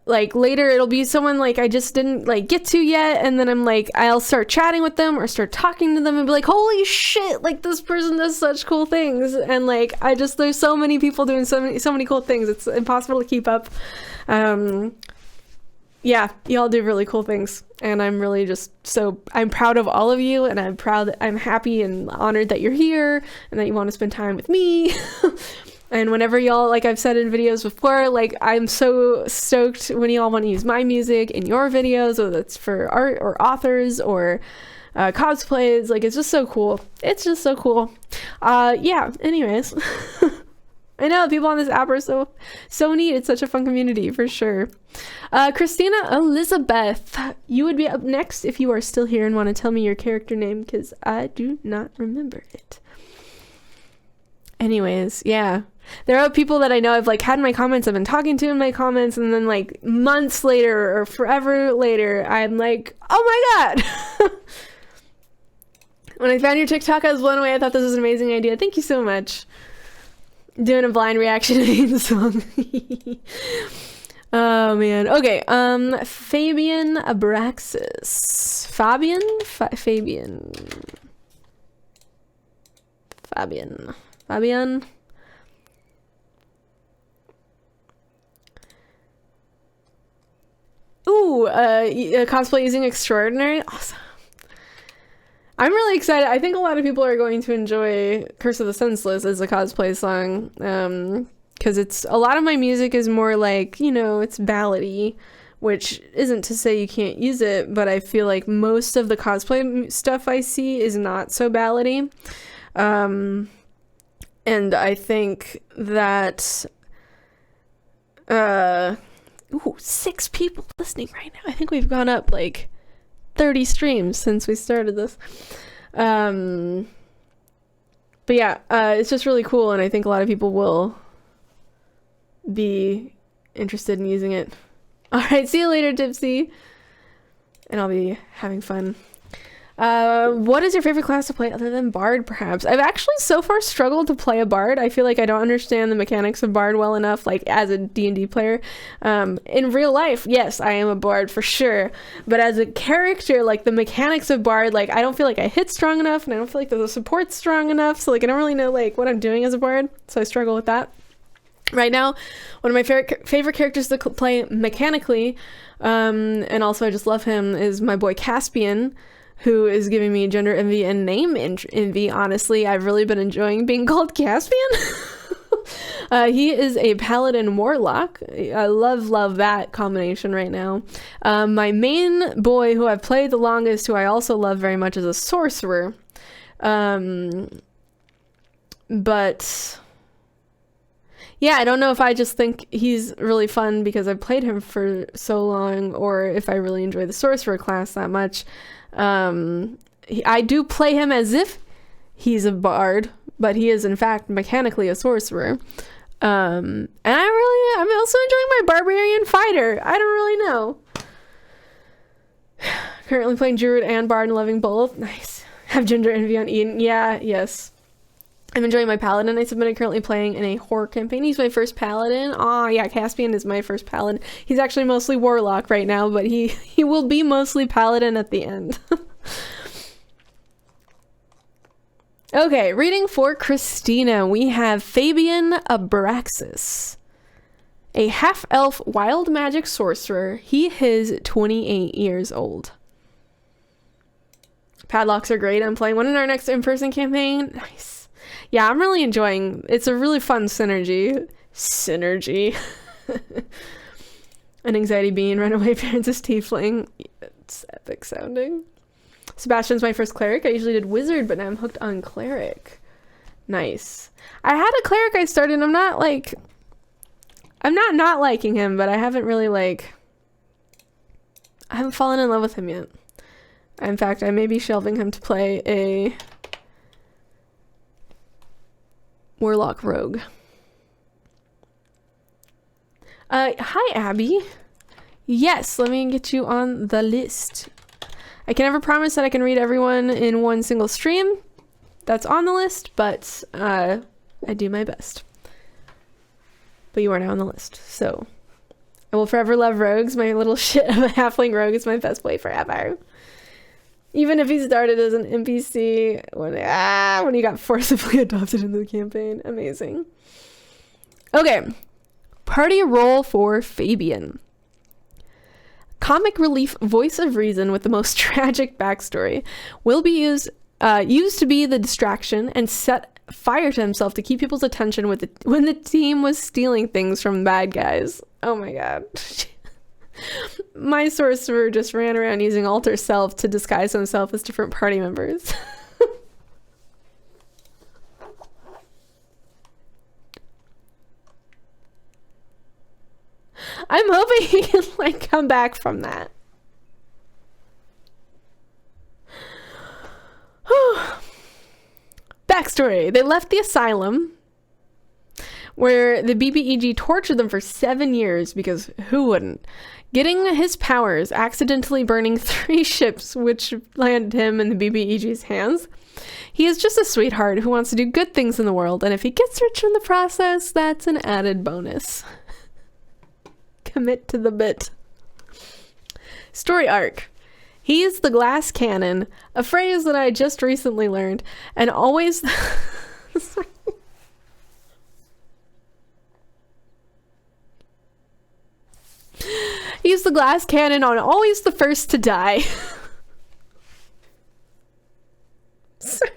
like later it'll be someone like I just didn't like get to yet, and then I'm like, I'll start chatting with them or start talking to them and be like, holy shit, like this person does such cool things. And like there's so many people doing so many cool things, it's impossible to keep up. Yeah, y'all do really cool things, and I'm really I'm proud of all of you, and I'm happy and honored that you're here and that you want to spend time with me. And whenever y'all, like I've said in videos before, like I'm so stoked when y'all want to use my music in your videos, whether it's for art or authors or cosplays. Like it's just so cool. It's just so cool. Yeah, anyways. I know people on this app are so neat. It's such a fun community for sure. Christina Elizabeth, you would be up next if you are still here and want to tell me your character name, because I do not remember it. Anyways, yeah. There are people that I know I've like had in my comments, I've been talking to in my comments, and then like months later or forever later, I'm like, oh my god. When I found your TikTok, I was blown away. I thought this was an amazing idea. Thank you so much. Doing a blind reaction to the song. Oh man. Okay. Fabian Abraxas. Fabian. Ooh, cosplay using extraordinary. Awesome. I'm really excited. I think a lot of people are going to enjoy Curse of the Senseless as a cosplay song. Because it's a lot of my music is more like, it's ballady, which isn't to say you can't use it, but I feel like most of the cosplay stuff I see is not so ballady. And I think that 6 people listening right now. I think we've gone up like 30 streams since we started this. But yeah, it's just really cool, and I think a lot of people will be interested in using it. All right, see you later, Tipsy. And I'll be having fun. What is your favorite class to play other than Bard, perhaps? I've actually so far struggled to play a Bard. I feel like I don't understand the mechanics of Bard well enough, like as a D&D player. In real life, yes, I am a Bard for sure. But as a character, like the mechanics of Bard, like I don't feel like I hit strong enough, and I don't feel like the support's strong enough. So like I don't really know like what I'm doing as a Bard. So I struggle with that. Right now, one of my favorite characters to play mechanically, and also I just love him, is my boy Caspian, who is giving me gender envy and name envy. Honestly, I've really been enjoying being called Caspian. He is a paladin warlock. I love that combination right now. My main boy, who I've played the longest, who I also love very much, is a sorcerer. But yeah, I don't know if I just think he's really fun because I've played him for so long, or if I really enjoy the sorcerer class that much. I do play him as if he's a bard, but he is in fact mechanically a sorcerer. And I'm also enjoying my barbarian fighter. I don't really know. Currently playing druid and bard and loving both. Nice. Have gender envy on Eden. Yeah, yes. I'm enjoying my paladin I submitted, currently playing in a horror campaign. He's my first paladin. Aw, yeah, Caspian is my first paladin. He's actually mostly warlock right now, but he will be mostly paladin at the end. Okay, reading for Christina, we have Fabian Abraxas, a half-elf wild magic sorcerer. He is 28 years old. Padlocks are great. I'm playing one in our next in-person campaign. Nice. Yeah, I'm really enjoying. It's a really fun synergy. An anxiety being runaway parents is tiefling. It's epic sounding. Sebastian's my first cleric. I usually did wizard, but now I'm hooked on cleric. Nice. I had a cleric I started, and I'm not liking him, but I haven't really I haven't fallen in love with him yet. In fact, I may be shelving him to play a warlock rogue. Hi, Abby. Yes, let me get you on the list. I can never promise that I can read everyone in one single stream that's on the list, but I do my best. But you are now on the list, so I will forever love rogues. My little shit of a halfling rogue is my best play forever. Even if he started as an NPC when he got forcibly adopted into the campaign. Amazing. Okay. Party roll for Fabian. Comic relief voice of reason with the most tragic backstory will be used to be the distraction and set fire to himself to keep people's attention when the team was stealing things from bad guys. Oh my god. My sorcerer just ran around using alter self to disguise himself as different party members. I'm hoping he can come back from that. Backstory. They left the asylum where the BBEG tortured them for 7 years, because who wouldn't? Getting his powers, accidentally burning 3 ships, which landed him in the BBEG's hands. He is just a sweetheart who wants to do good things in the world, and if he gets rich in the process, that's an added bonus. Commit to the bit. Story arc. He is the glass cannon, a phrase that I just recently learned, and always... He's the glass cannon and always the first to die. Sorry.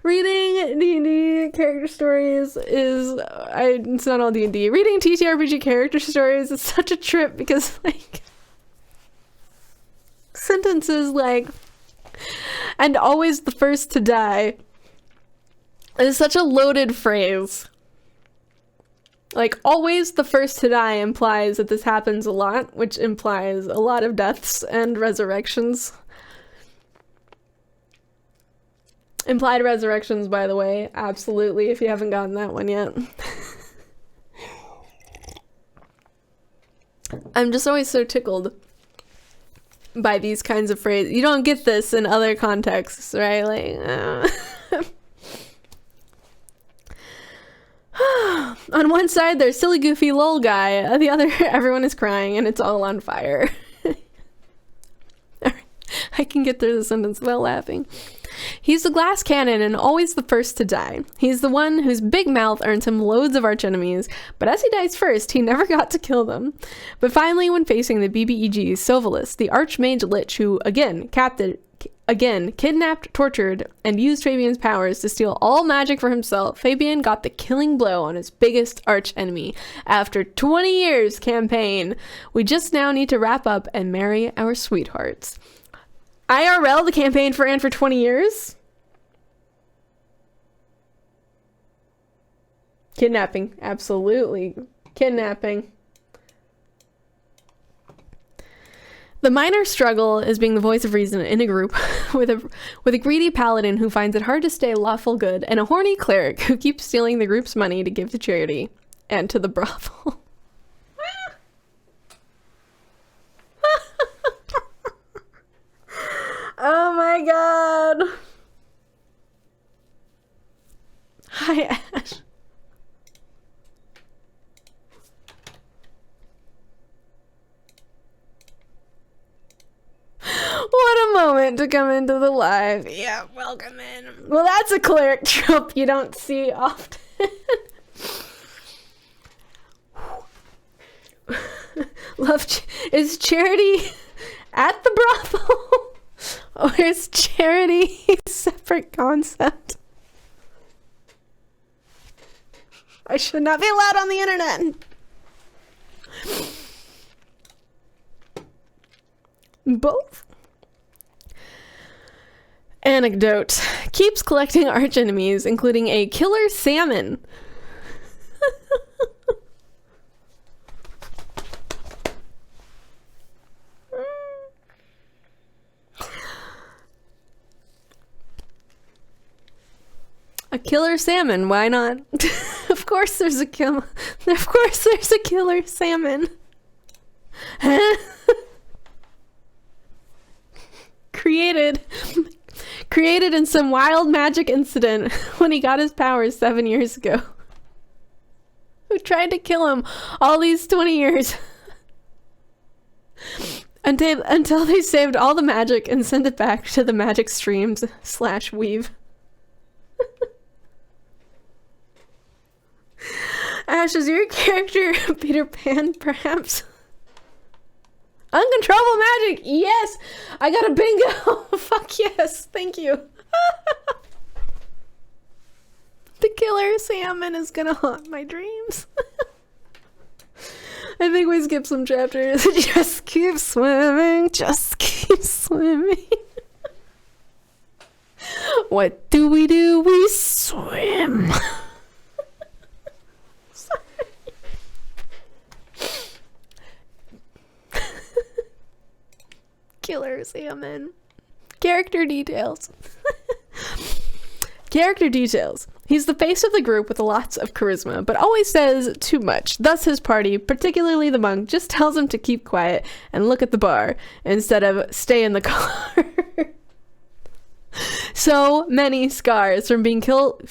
Reading D&D character stories it's not all D&D. Reading TTRPG character stories is such a trip because, like, sentences like, and always the first to die is such a loaded phrase. Like, always the first to die implies that this happens a lot, which implies a lot of deaths and resurrections. Implied resurrections, by the way, absolutely, if you haven't gotten that one yet. I'm just always so tickled by these kinds of phrases. You don't get this in other contexts, right? Like, on one side, there's silly, goofy, lol guy. On the other, everyone is crying and it's all on fire. I can get through the sentence without laughing. He's the glass cannon and always the first to die. He's the one whose big mouth earns him loads of archenemies, but as he dies first, he never got to kill them. But finally, when facing the BBEG Sovalis, the Archmage Lich, who again kidnapped, tortured, and used Fabian's powers to steal all magic for himself, Fabian got the killing blow on his biggest archenemy. After 20 years campaign, we just now need to wrap up and marry our sweethearts. IRL, the campaign ran for 20 years? Kidnapping, absolutely. Kidnapping. The minor struggle is being the voice of reason in a group with a greedy paladin who finds it hard to stay lawful good, and a horny cleric who keeps stealing the group's money to give to charity and to the brothel. Oh my god. Hi, Ash. What a moment to come into the live. Yeah, welcome in. Well, that's a cleric trope you don't see often. Is charity at the brothel? Or is charity a separate concept? I should not be allowed on the internet. Both. Anecdote. Keeps collecting archenemies, including a killer salmon. A killer salmon, why not? Of course there's a killer salmon. Created in some wild magic incident when he got his powers 7 years ago. Who tried to kill him all these 20 years. Until they saved all the magic and sent it back to the magic streams / weave. Ash, is your character Peter Pan, perhaps? Uncontrollable magic! Yes! I got a bingo! Fuck yes! Thank you! The killer salmon is gonna haunt my dreams. I think we skipped some chapters. Just keep swimming. Just keep swimming. What do? We swim. Killer salmon. Character details. Character details. He's the face of the group with lots of charisma, but always says too much. Thus his party, particularly the monk, just tells him to keep quiet and look at the bar instead of stay in the car. So many scars from being killed.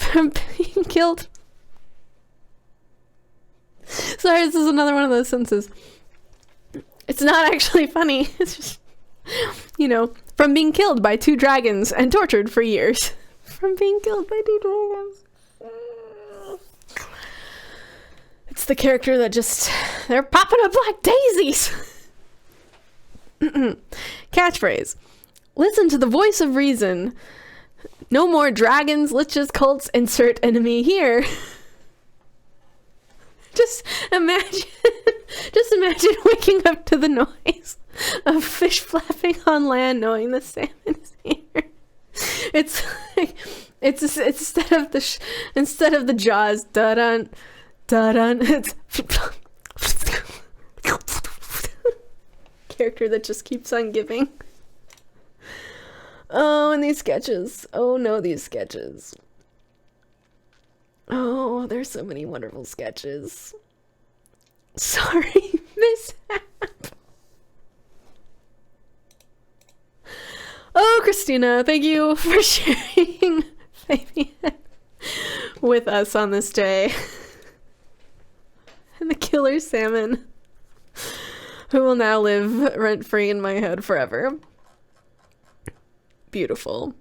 Sorry, this is another one of those sentences. It's not actually funny. It's just, you know, from being killed by 2 dragons and tortured for years. From being killed by 2 dragons. It's the character that just, they're popping up like daisies. Catchphrase. Listen to the voice of reason. No more dragons, liches, cults, insert enemy here. Just imagine waking up to the noise of fish flapping on land, knowing the salmon is here. It's like, it's instead of the jaws, da-dun, da-dun, it's character that just keeps on giving. Oh, and these sketches. Oh no, these sketches. Oh, there's so many wonderful sketches. Sorry, mishap. Oh, Christina, thank you for sharing Fabian with us on this day. And the killer salmon, who will now live rent-free in my head forever. Beautiful.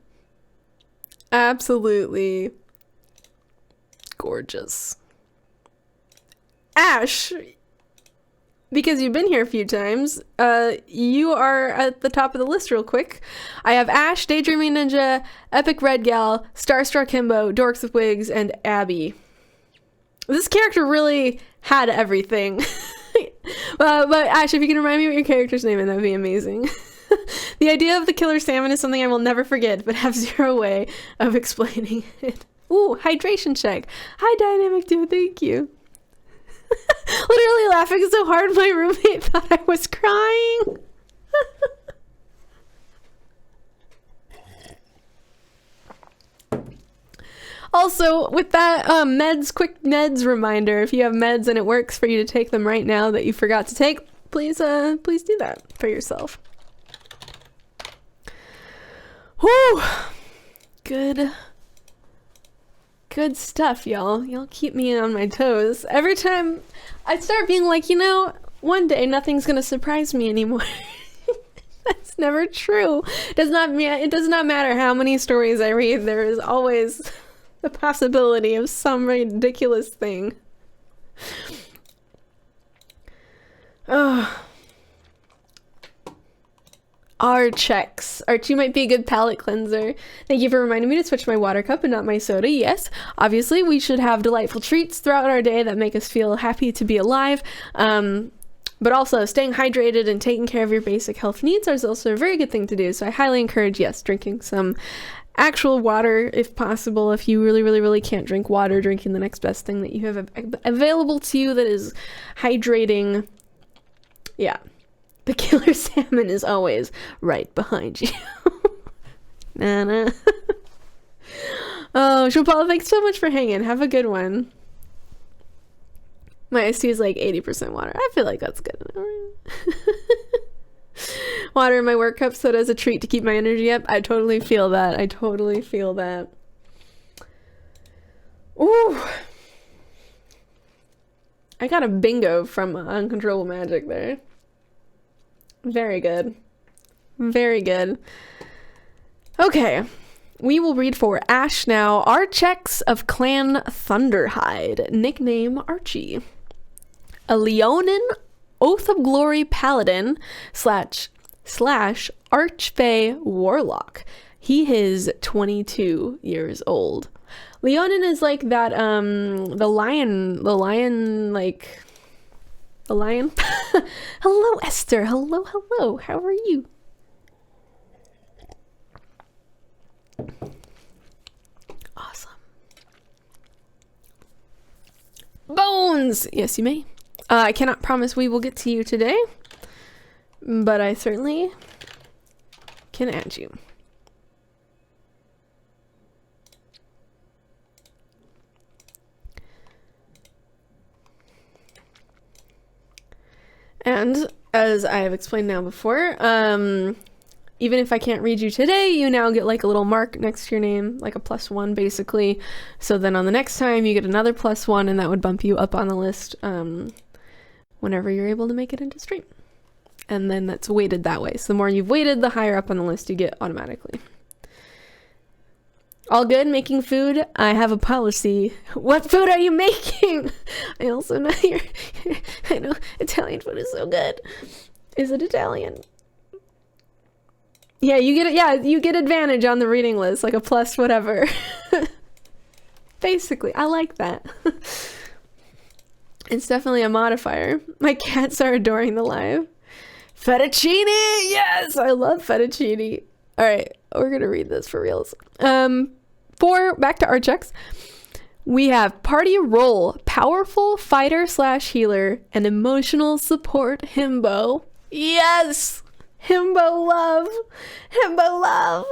Absolutely gorgeous. Ash, because you've been here a few times, you are at the top of the list real quick. I have Ash, Daydreaming Ninja, Epic Red Gal, Starstruck Himbo, Dorks with Wigs, and Abby. This character really had everything. But Ash, if you can remind me what your character's name is, that would be amazing. The idea of the killer salmon is something I will never forget, but have zero way of explaining it. Ooh, hydration check. Hi, Dynamic Dude, thank you. Literally laughing so hard my roommate thought I was crying. Also, with that quick meds reminder, if you have meds and it works for you to take them right now that you forgot to take, please do that for yourself. Whew. Good stuff, y'all. Y'all keep me on my toes. Every time I start being like, you know, one day nothing's gonna surprise me anymore. That's never true. It does not matter how many stories I read, there is always the possibility of some ridiculous thing. Oh. Archie might be a good palate cleanser. Thank you for reminding me to switch my water cup and not my soda. Yes, obviously we should have delightful treats throughout our day that make us feel happy to be alive. But also staying hydrated and taking care of your basic health needs is also a very good thing to do. So I highly encourage, yes, drinking some actual water if possible. If you really can't drink water, drinking the next best thing that you have available to you that is hydrating. Yeah. The killer salmon is always right behind you. Nana. Oh, Jean-Paul, thanks so much for hanging. Have a good one. My iced tea is like 80% water. I feel like that's good enough. Water in my work cup, soda as a treat to keep my energy up. I totally feel that. Ooh. I got a bingo from Uncontrollable Magic there. Very good. Very good. Okay. We will read for Ash now. Archex of Clan Thunderhide, nickname Archie. A Leonin Oath of Glory Paladin slash Archfey Warlock. He is 22 years old. Leonin is like that, the lion, Hello, Esther. Hello. How are you? Awesome. Bones! Yes, you may. I cannot promise we will get to you today, but I certainly can add you. And as I have explained now before, even if I can't read you today, you now get like a little mark next to your name, like a +1 basically. So then on the next time you get another +1, and that would bump you up on the list whenever you're able to make it into stream. And then that's weighted that way. So the more you've weighted, the higher up on the list you get automatically. All good making food? I have a policy. What food are you making? I also know I know Italian food is so good. Is it Italian? Yeah, you get advantage on the reading list, like a plus whatever. Basically, I like that. It's definitely a modifier. My cats are adoring the live. Fettuccine! Yes! I love fettuccine. Alright, we're gonna read this for reals. Back to art checks. We have party role, powerful fighter / healer, and emotional support himbo. Yes! Himbo love! Himbo love!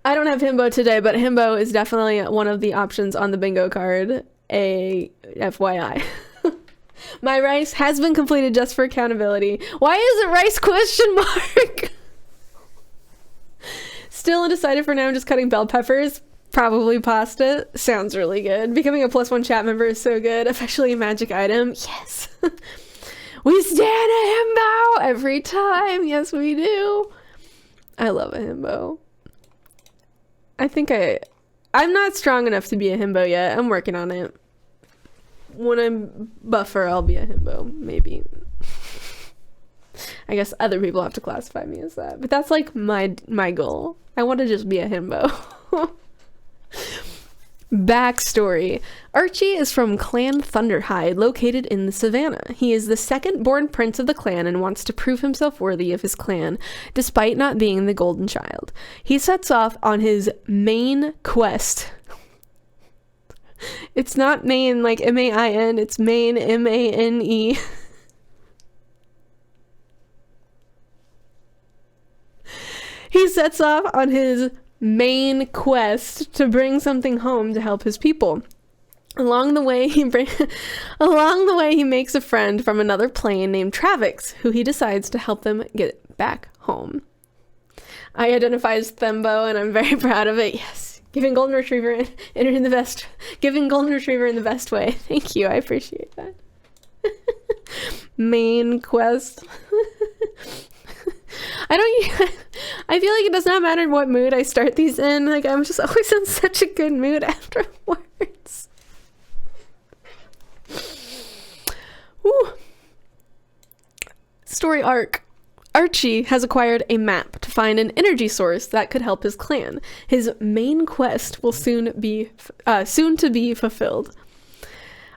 I don't have himbo today, but himbo is definitely one of the options on the bingo card. A FYI. My rice has been completed just for accountability. Why is it rice question mark? Still undecided for now. I'm just cutting bell peppers. Probably pasta. Sounds really good. Becoming a +1 chat member is so good. Officially a magic item. Yes. We stand a himbo every time. Yes, we do. I love a himbo. I think I'm not strong enough to be a himbo yet. I'm working on it. When I'm buffer, I'll be a himbo, maybe. I guess other people have to classify me as that, but that's like my goal. I want to just be a himbo. Backstory. Archie is from Clan Thunderhide, located in the Savannah. He is the second-born prince of the clan and wants to prove himself worthy of his clan, despite not being the golden child. He sets off on his main quest. It's not main like M-A-I-N, it's main M-A-N-E. He sets off on his main quest to bring something home to help his people. Along the way, he makes a friend from another plane named Travix, who he decides to help them get back home. I identify as Thembo, and I'm very proud of it. Yes. Giving golden retriever in the best way. Thank you. I appreciate that. Main quest. I feel like it does not matter what mood I start these in. Like, I'm just always in such a good mood afterwards. Woo. Story arc. Archie has acquired a map to find an energy source that could help his clan. His main quest will soon to be fulfilled.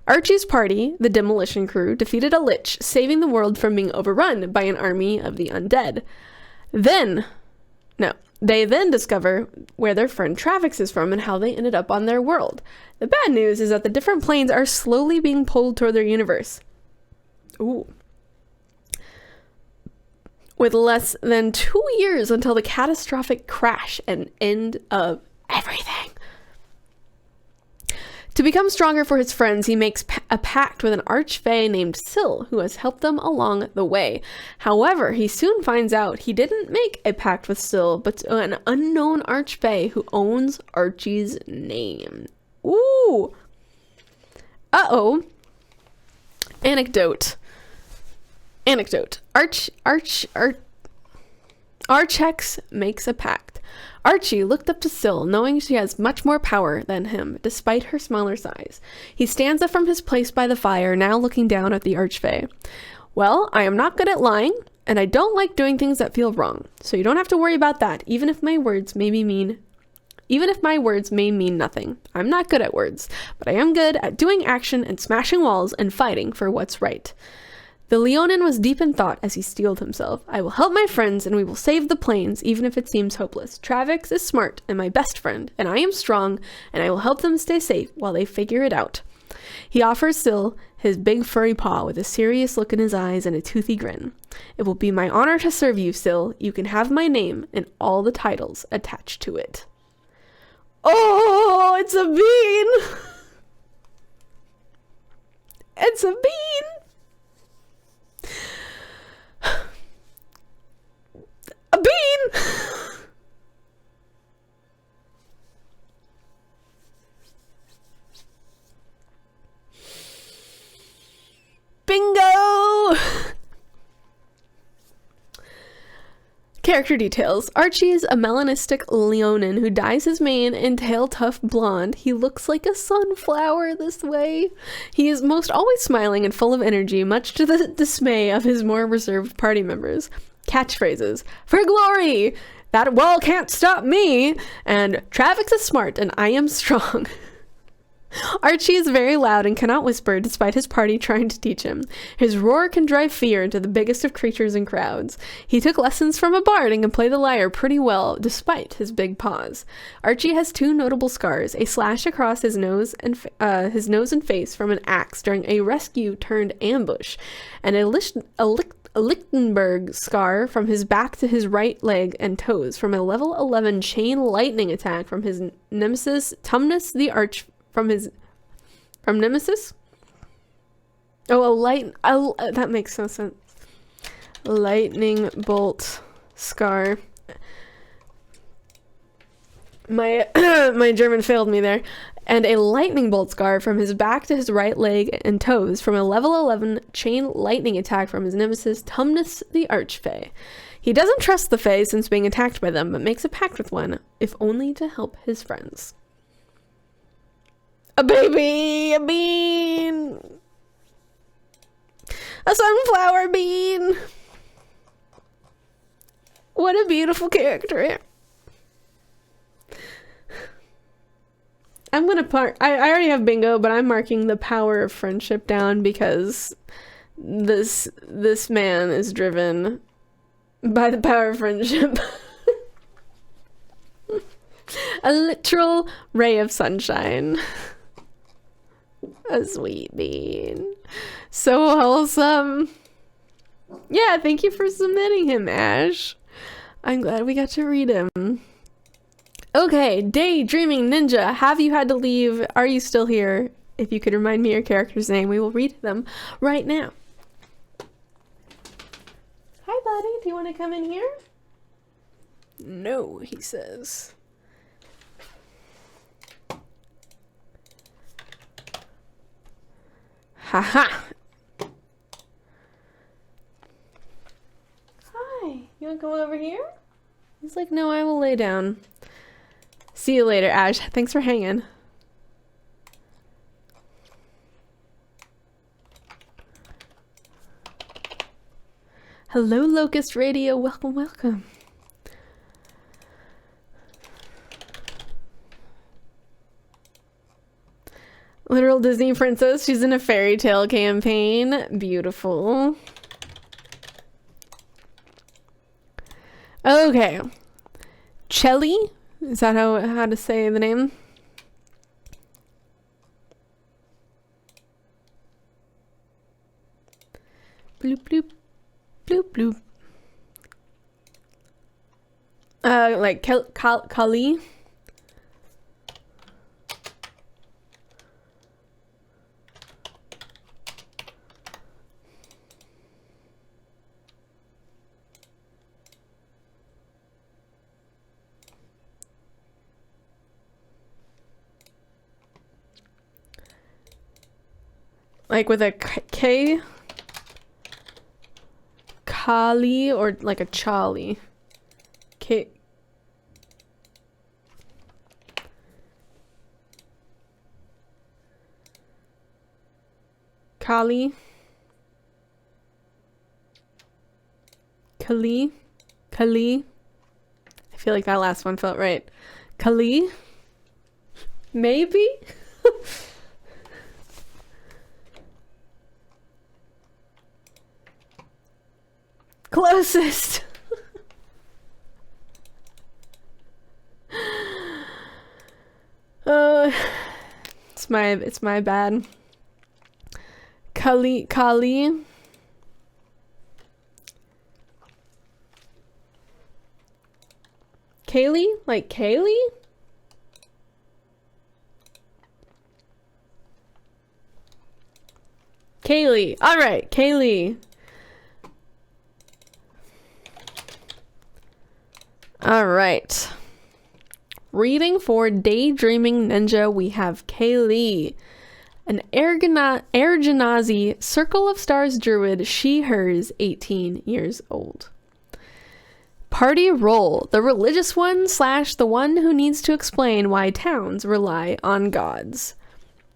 Archie's party, the Demolition Crew, defeated a lich, saving the world from being overrun by an army of the undead. They then discover where their friend Travix is from and how they ended up on their world. The bad news is that the different planes are slowly being pulled toward their universe. Ooh. With less than 2 years until the catastrophic crash and end of everything. To become stronger for his friends, he makes a pact with an archfey named Syl, who has helped them along the way. However, he soon finds out he didn't make a pact with Syl, but an unknown archfey who owns Archie's name. Ooh! Uh-oh. Anecdote. Archex makes a pact. Archie looked up to Syl, knowing she has much more power than him, despite her smaller size. He stands up from his place by the fire, now looking down at the archfey. Well, I am not good at lying, and I don't like doing things that feel wrong, so you don't have to worry about that, even if my words may mean nothing. I'm not good at words, but I am good at doing action and smashing walls and fighting for what's right. The Leonin was deep in thought as he steeled himself. I will help my friends and we will save the plains, even if it seems hopeless. Travix is smart and my best friend, and I am strong, and I will help them stay safe while they figure it out. He offers Syl his big furry paw with a serious look in his eyes and a toothy grin. It will be my honor to serve you, Syl. You can have my name and all the titles attached to it. Oh, it's a bean! It's a bean! Character details. Archie is a melanistic Leonin who dyes his mane and tail tuft blonde. He looks like a sunflower this way. He is most always smiling and full of energy, much to the dismay of his more reserved party members. Catchphrases. For glory! That wall can't stop me! And Travis is smart and I am strong. Archie is very loud and cannot whisper despite his party trying to teach him. His roar can drive fear into the biggest of creatures and crowds. He took lessons from a bard and can play the lyre pretty well despite his big paws. Archie has 2 notable scars, a slash across his nose and face from an axe during a rescue turned ambush, and a Lichtenberg scar from his back to his right leg and toes from a level 11 chain lightning attack from his nemesis Tumnus the Arch from Nemesis. That makes no sense. Lightning bolt scar. My my German failed me there. And a lightning bolt scar from his back to his right leg and toes from a level 11 chain lightning attack from his nemesis Tumnus the Archfey. He doesn't trust the Fae since being attacked by them, but makes a pact with one, if only to help his friends. A baby, a bean, a sunflower bean. What a beautiful character. I'm gonna I already have bingo, but I'm marking the power of friendship down because this man is driven by the power of friendship. A literal ray of sunshine. A sweet bean. So wholesome. Yeah, thank you for submitting him, Ash. I'm glad we got to read him. Okay, Daydreaming Ninja, have you had to leave? Are you still here? If you could remind me your character's name, we will read them right now. Hi, buddy. Do you want to come in here? No, he says. Haha. Hi. You want to come over here? He's like, no, I will lay down. See you later, Ash. Thanks for hanging. Hello, Locust Radio. Welcome, welcome. Literal Disney princess. She's in a fairy tale campaign. Beautiful. Okay. Chelly? Is that how to say the name? Bloop, bloop. Bloop, bloop. Like Kali. Like with a K. Kali or like a Charlie. K. Kali. Kali. Kali. I feel like that last one felt right. Kali. Maybe? Closest. It's my bad. Kali. Kaylee, like Kaylee? Kaylee. All right, Kaylee. All right. Reading for Daydreaming Ninja, we have Kaylee, an Ergenazi Circle of Stars druid, she, hers, 18 years old. Party role, the religious one / the one who needs to explain why towns rely on gods.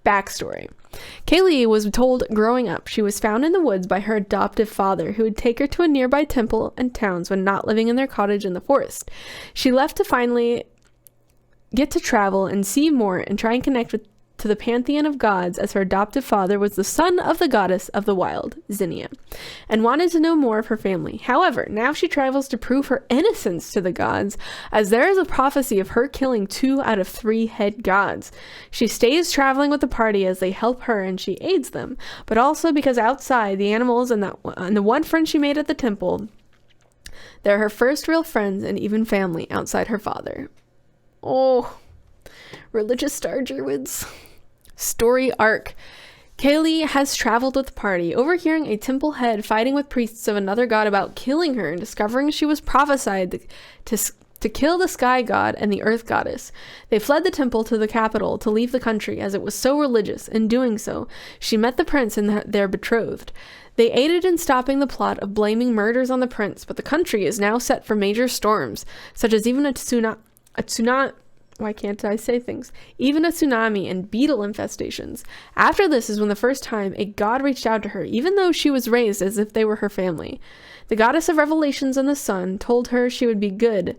Backstory. Kaylee was told growing up she was found in the woods by her adoptive father, who would take her to a nearby temple and towns when not living in their cottage in the forest. She left to finally get to travel and see more and try and connect to the pantheon of gods, as her adoptive father was the son of the goddess of the wild, Zinnia, and wanted to know more of her family. However, now she travels to prove her innocence to the gods, as there is a prophecy of her killing 2 out of 3 head gods. She stays traveling with the party as they help her and she aids them, but also because outside, the animals and the one friend she made at the temple, they're her first real friends and even family outside her father. Oh, religious star druids. Story arc. Kaylee has traveled with the party, overhearing a temple head fighting with priests of another god about killing her and discovering she was prophesied to kill the sky god and the earth goddess. They fled the temple to the capital to leave the country, as it was so religious. In doing so, she met the prince and their betrothed. They aided in stopping the plot of blaming murders on the prince, but the country is now set for major storms, such as even a tsunami. Why can't I say things? Even a tsunami and beetle infestations. After this is when the first time a god reached out to her, even though she was raised as if they were her family. The goddess of revelations and the sun told her she would be good,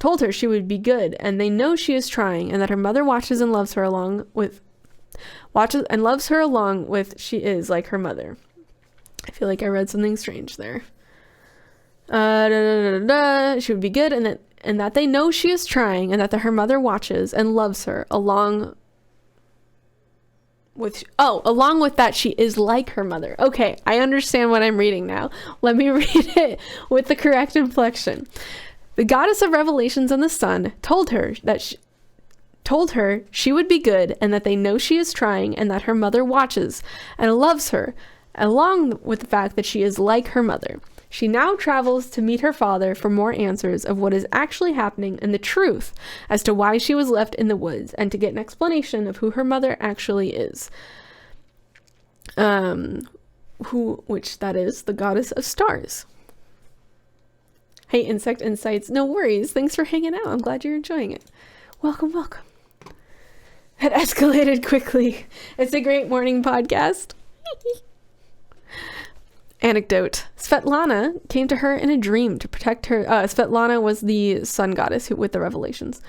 and they know she is trying, and that her mother watches and loves her along with she is like her mother. I feel like I read something strange there. She would be good, and that they know she is trying, and that her mother watches and loves her along with that she is like her mother. Okay, I understand what I'm reading now. Let me read it with the correct inflection. The goddess of revelations and the sun told her she would be good, and that they know she is trying, and that her mother watches and loves her, along with the fact that she is like her mother. She now travels to meet her father for more answers of what is actually happening and the truth as to why she was left in the woods, and to get an explanation of who her mother actually is. Which that is the goddess of stars. Hey, Insect Insights, no worries. Thanks for hanging out. I'm glad you're enjoying it. Welcome, welcome. It escalated quickly. It's a great morning podcast. Anecdote. Svetlana came to her in a dream to protect her. Svetlana was the sun goddess with the revelations.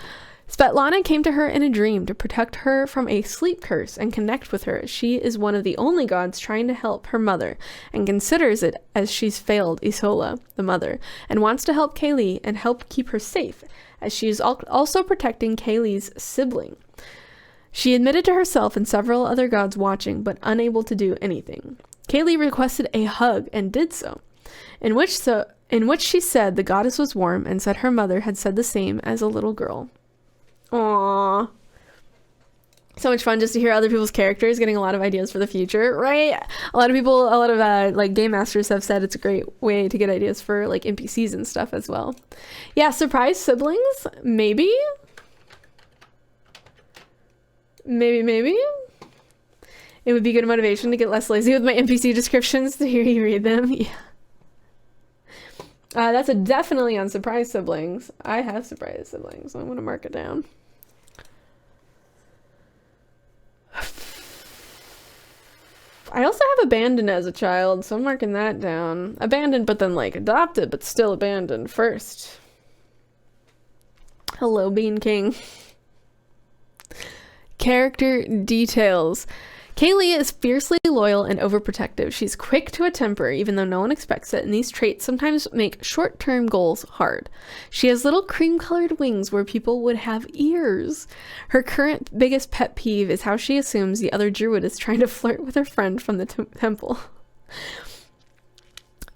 Svetlana came to her in a dream to protect her from a sleep curse and connect with her. She is one of the only gods trying to help her mother, and considers it as she's failed Isola, the mother, and wants to help Kaylee and help keep her safe, as she is also protecting Kaylee's sibling. She admitted to herself and several other gods watching, but unable to do anything. Kaylee requested a hug and did so, in which she said the goddess was warm, and said her mother had said the same as a little girl. Aww. So much fun just to hear other people's characters, getting a lot of ideas for the future, right? A lot of like game masters have said it's a great way to get ideas for like NPCs and stuff as well. Yeah, surprise siblings? Maybe. It would be good motivation to get less lazy with my NPC descriptions to hear you read them. Yeah. That's a definitely on surprise siblings. I have surprise siblings, so I'm going to mark it down. I also have abandoned as a child, so I'm marking that down. Abandoned, but then like adopted, but still abandoned first. Hello, Bean King. Character details. Kaylee is fiercely loyal and overprotective. She's quick to a temper, even though no one expects it, and these traits sometimes make short-term goals hard. She has little cream-colored wings where people would have ears. Her current biggest pet peeve is how she assumes the other druid is trying to flirt with her friend from the temple.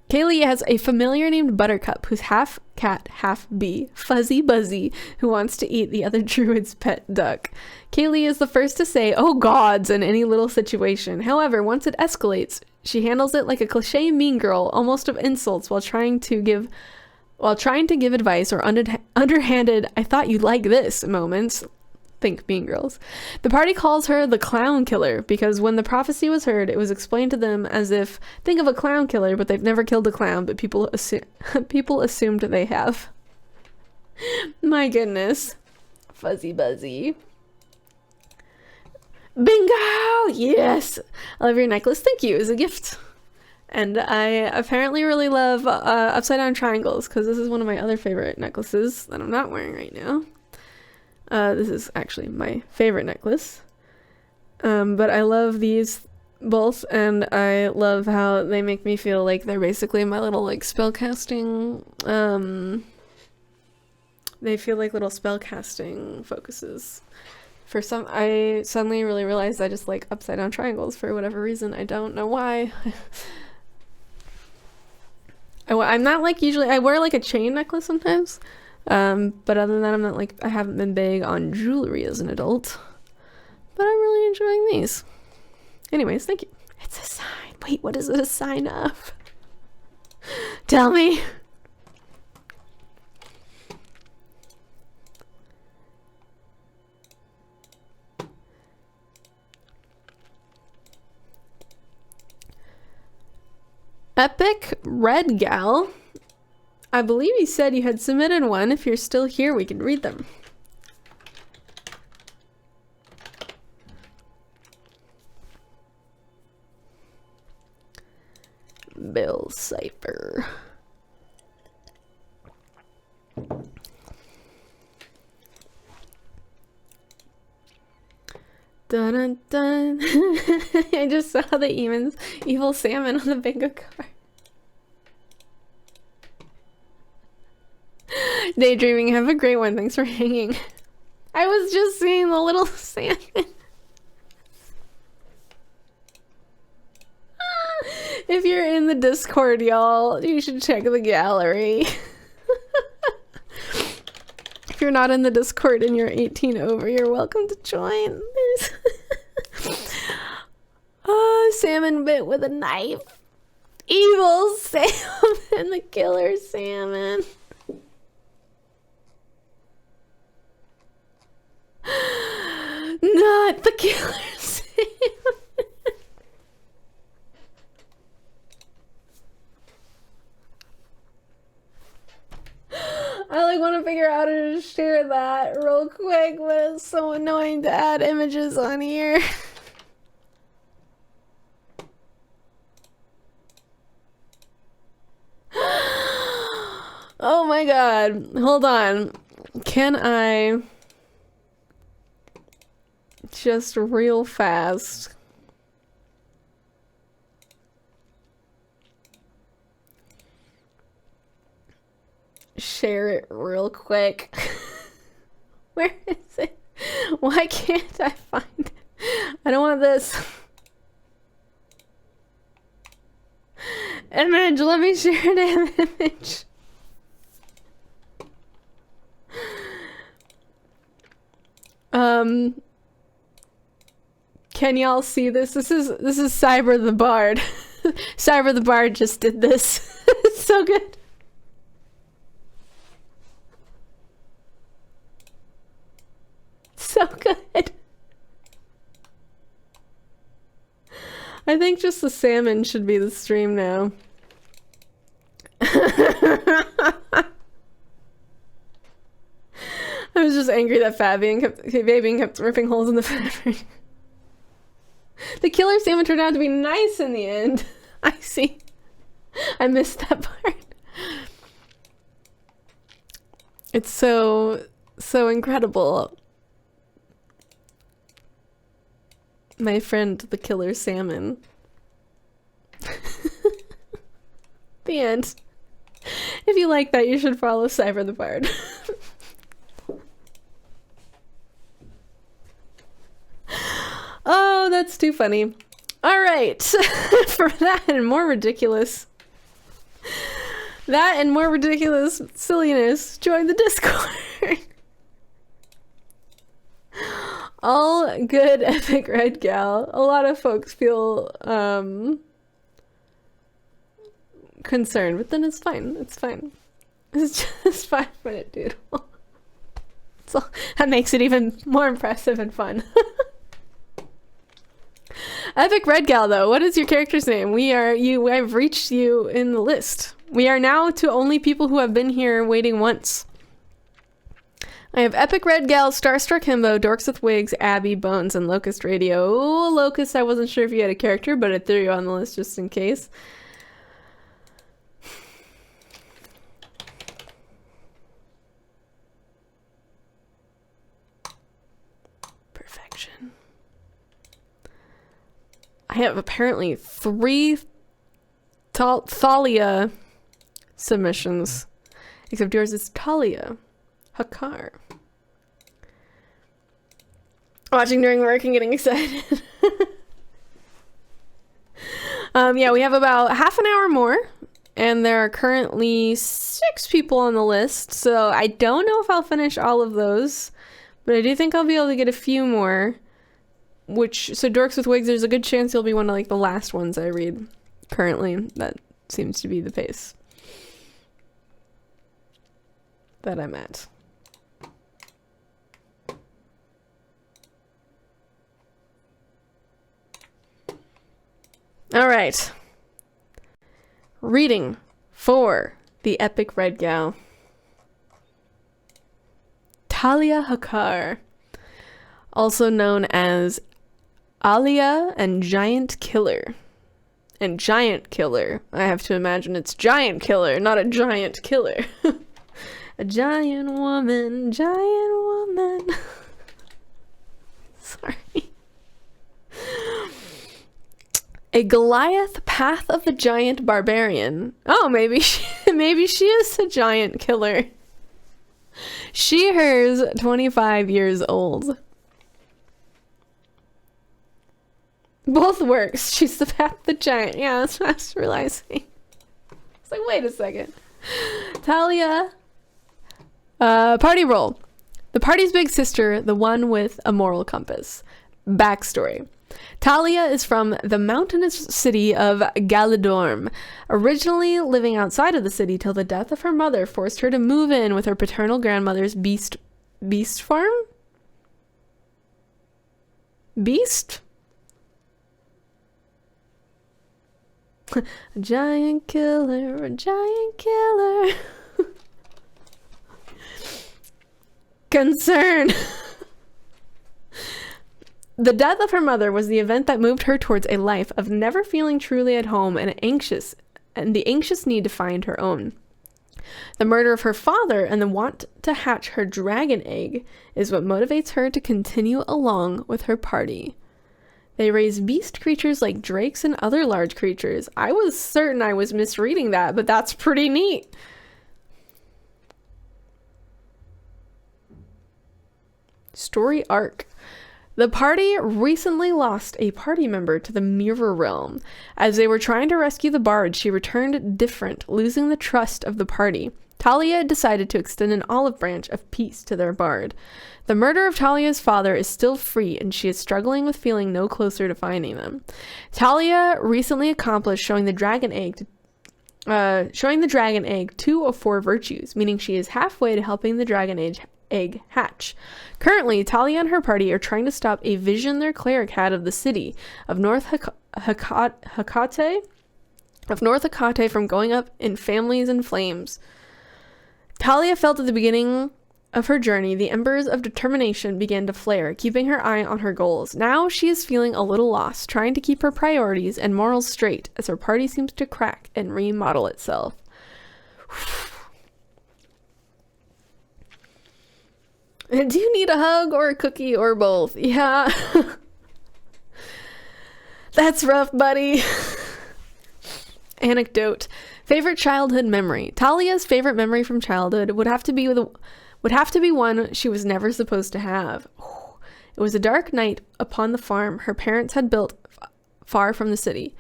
Kaylee has a familiar named Buttercup, who's half cat, half bee, Fuzzy Buzzy, who wants to eat the other druid's pet duck. Kaylee is the first to say, "Oh gods," in any little situation. However, once it escalates, she handles it like a cliche mean girl, almost of insults, while trying to give advice, or underhanded "I thought you'd like this" moments. Think Mean Girls. The party calls her the clown killer because when the prophecy was heard, it was explained to them as if, think of a clown killer, but they've never killed a clown, but people assumed they have. My goodness. Fuzzy Buzzy. Bingo! Yes! I love your necklace. Thank you. It's a gift. And I apparently really love upside down triangles because this is one of my other favorite necklaces that I'm not wearing right now. This is actually my favorite necklace. But I love these both, and I love how they make me feel like they're basically my little like spellcasting. They feel like little spellcasting focuses. I suddenly really realized I just like upside down triangles for whatever reason. I don't know why. I'm not like usually, I wear like a chain necklace sometimes. But other than that, I'm not like, I haven't been big on jewelry as an adult. But I'm really enjoying these. Anyways, thank you. It's a sign. Wait, what is it a sign of? Tell me. Epic Red Gal. I believe you said you had submitted one. If you're still here, we can read them. Bill Cipher. Dun dun dun. I just saw the evil salmon on the bingo card. Daydreaming, have a great one. Thanks for hanging. I was just seeing the little salmon. If you're in the Discord, y'all, you should check the gallery. If you're not in the Discord and you're 18 over, you're welcome to join. There's salmon bit with a knife. Evil salmon, the killer salmon. Not the killer salmon. I like want to figure out how to share that real quick, but it's so annoying to add images on here. Oh my god. Hold on. Can I just real fast share it real quick? Where is it? Why can't I find it? I don't want this. Image, let me share an image. Can y'all see this? This is Cyber the Bard. Cyber the Bard just did this. It's so good. So good. I think just the salmon should be the stream now. I was just angry that Fabian kept ripping holes in the fabric. The killer salmon turned out to be nice in the end. I see. I missed that part. It's so incredible. My friend, the killer salmon. The end. If you like that, you should follow Cyber the Bard. Oh, that's too funny. All right. For that and more ridiculous silliness, join the Discord. All good, Epic Red Gal. A lot of folks feel concerned, but then it's fine. It's fine. It's just 5-minute doodle. So that makes it even more impressive and fun. Epic Red Gal, though, what is your character's name? I've reached you in the list. We are now to only people who have been here waiting once. I have Epic Red Gal, Starstruck Himbo, Dorks with Wigs, Abby, Bones, and Locust Radio. Oh, Locust, I wasn't sure if you had a character, but I threw you on the list just in case. Perfection. I have apparently 3 Thalia submissions, except yours is Talia Hakar. Watching during work and getting excited. Yeah, we have about half an hour more, and there are currently 6 people on the list, so I don't know if I'll finish all of those, but I do think I'll be able to get a few more. So Dorks with Wigs, there's a good chance you'll be one of like the last ones I read currently. That seems to be the pace that I'm at. All right. Reading for the Epic Red Gal. Talia Hakar, also known as Alia and Giant Killer. And Giant Killer, I have to imagine it's Giant Killer, not a giant killer. A giant woman, giant woman. Sorry. A Goliath Path of the Giant Barbarian. Oh, maybe she is a giant killer. She, hers, 25 years old. Both works. She's the Path of the Giant. Yeah, that's what I was realizing. It's like, wait a second. Talia. Party roll. The party's big sister, the one with a moral compass. Backstory. Talia is from the mountainous city of Galadorm, originally living outside of the city till the death of her mother forced her to move in with her paternal grandmother's beast farm? Beast? A giant killer, a giant killer. Concern. The death of her mother was the event that moved her towards a life of never feeling truly at home and the anxious need to find her own. The murder of her father and the want to hatch her dragon egg is what motivates her to continue along with her party. They raise beast creatures like drakes and other large creatures. I was certain I was misreading that, but that's pretty neat. Story arc. The party recently lost a party member to the Mirror Realm. As they were trying to rescue the bard, she returned different, losing the trust of the party. Talia decided to extend an olive branch of peace to their bard. The murder of Talia's father is still free, and she is struggling with feeling no closer to finding them. Talia recently accomplished showing the dragon egg 2 of 4 virtues, meaning she is halfway to helping the dragon egg hatch. Currently, Talia and her party are trying to stop a vision their cleric had of the city of North Hecate from going up in families and flames. Talia felt at the beginning of her journey, the embers of determination began to flare, keeping her eye on her goals. Now she is feeling a little lost, trying to keep her priorities and morals straight as her party seems to crack and remodel itself. Do you need a hug or a cookie or both? Yeah. That's rough, buddy. Anecdote. Favorite childhood memory. Talia's favorite memory from childhood would have to be one she was never supposed to have. It was a dark night upon the farm her parents had built far from the city.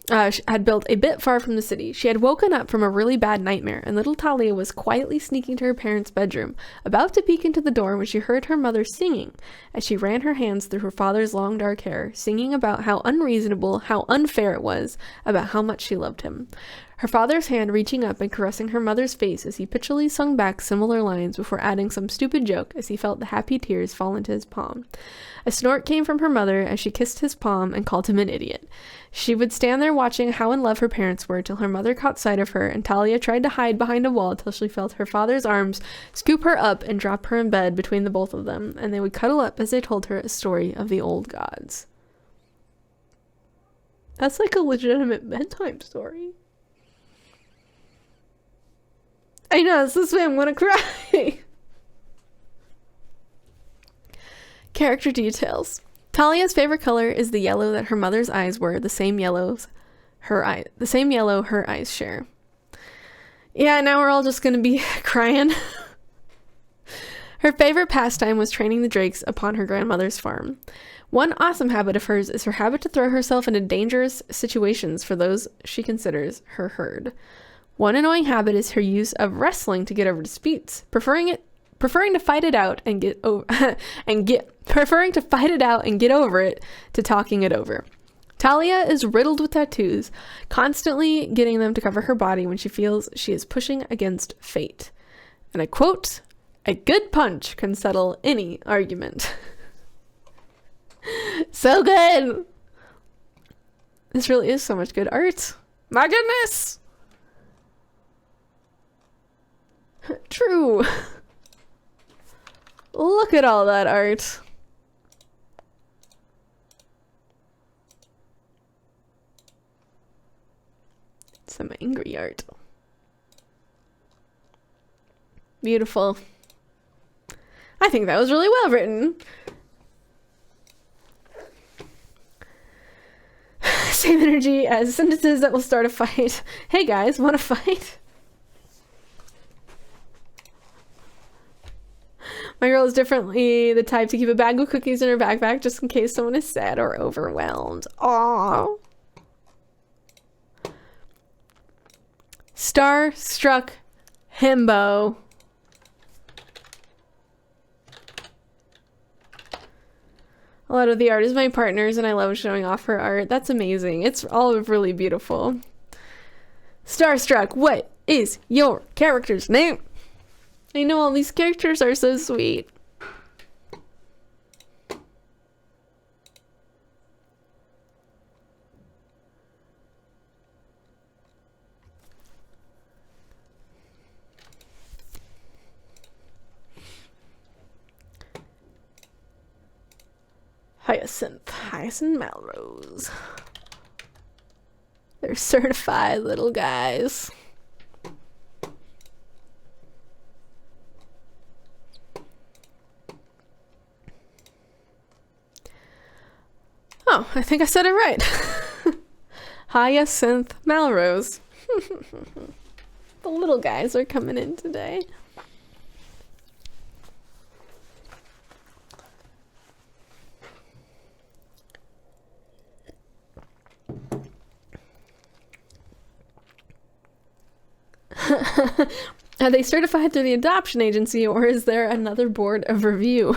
Had built a bit far from the city. She had woken up from a really bad nightmare, and little Talia was quietly sneaking to her parents' bedroom, about to peek into the door when she heard her mother singing, as she ran her hands through her father's long dark hair, singing about how unreasonable, how unfair it was, about how much she loved him. her father's hand reaching up and caressing her mother's face as he pitchily sung back similar lines before adding some stupid joke as he felt the happy tears fall into his palm. A snort came from her mother as she kissed his palm and called him an idiot. She would stand there watching how in love her parents were till her mother caught sight of her, and Talia tried to hide behind a wall till she felt her father's arms scoop her up and drop her in bed between the both of them, and they would cuddle up as they told her a story of the old gods. That's like a legitimate bedtime story. I know, it's this way I'm gonna cry. Character details. Talia's favorite color is the yellow that her mother's eyes were, the same yellow her eyes share. Yeah, now we're all just gonna be crying. Her favorite pastime was training the drakes upon her grandmother's farm. One awesome habit of hers is her habit to throw herself into dangerous situations for those she considers her herd. One annoying habit is her use of wrestling to get over disputes, preferring to fight it out and get over it to talking it over. Talia is riddled with tattoos, constantly getting them to cover her body when she feels she is pushing against fate. And I quote, "A good punch can settle any argument." So good! This really is so much good art. My goodness! True. Look at all that art. Some angry art. Beautiful. I think that was really well written. Same energy as sentences that will start a fight. Hey guys, want to fight? My girl is definitely the type to keep a bag of cookies in her backpack just in case someone is sad or overwhelmed. Aww. Starstruck himbo. A lot of the art is my partner's and I love showing off her art. That's amazing. It's all really beautiful. Starstruck, what is your character's name? I know all these characters are so sweet. Hyacinth Melrose. They're certified little guys. Oh, I think I said it right. Hyacinth Melrose. The little guys are coming in today. Are they certified through the adoption agency, or is there another board of review?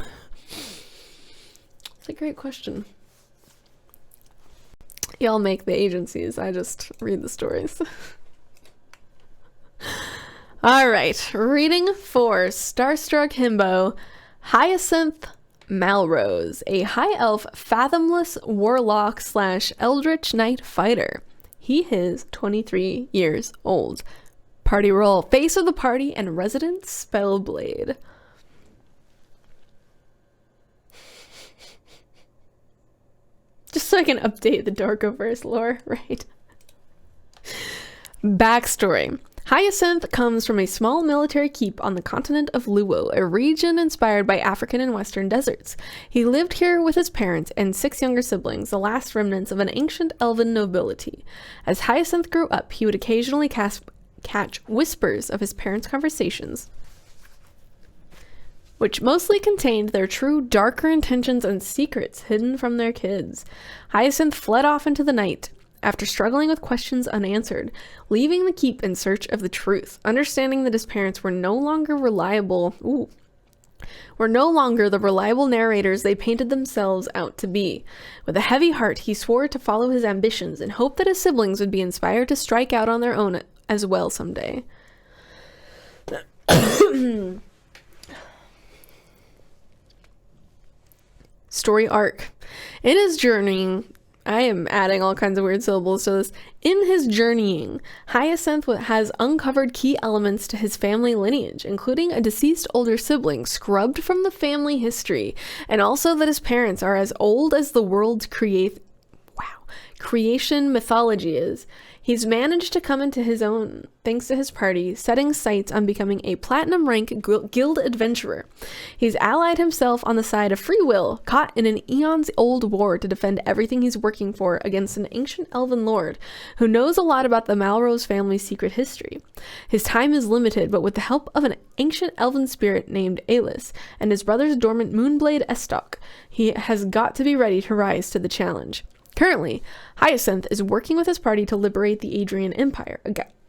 That's a great question. Y'all make the agencies, I just read the stories. Alright, reading for Starstruck Himbo, Hyacinth Malrose, a high elf fathomless warlock / eldritch knight fighter. He is 23 years old. Party roll, face of the party and resident spellblade. Just so I can update the Dorkoverse lore, right? Backstory. Hyacinth comes from a small military keep on the continent of Luo, a region inspired by African and Western deserts. He lived here with his parents and 6 younger siblings, the last remnants of an ancient elven nobility. As Hyacinth grew up, he would occasionally catch whispers of his parents' conversations, which mostly contained their true darker intentions and secrets hidden from their kids. Hyacinth fled off into the night after struggling with questions unanswered, leaving the keep in search of the truth, understanding that his parents were no longer reliable. were no longer the reliable narrators they painted themselves out to be. With a heavy heart, he swore to follow his ambitions and hoped that his siblings would be inspired to strike out on their own as well someday. Story arc. In his journeying, I am adding all kinds of weird syllables to this. In his journeying, Hyacinth has uncovered key elements to his family lineage, including a deceased older sibling scrubbed from the family history, and also that his parents are as old as the world's creation mythology is. He's managed to come into his own thanks to his party, setting sights on becoming a platinum rank guild adventurer. He's allied himself on the side of free will, caught in an eons-old war to defend everything he's working for against an ancient elven lord who knows a lot about the Malrose family's secret history. His time is limited, but with the help of an ancient elven spirit named Alis and his brother's dormant moonblade Estok, he has got to be ready to rise to the challenge. Currently, Hyacinth is working with his party to liberate the Adrian Empire,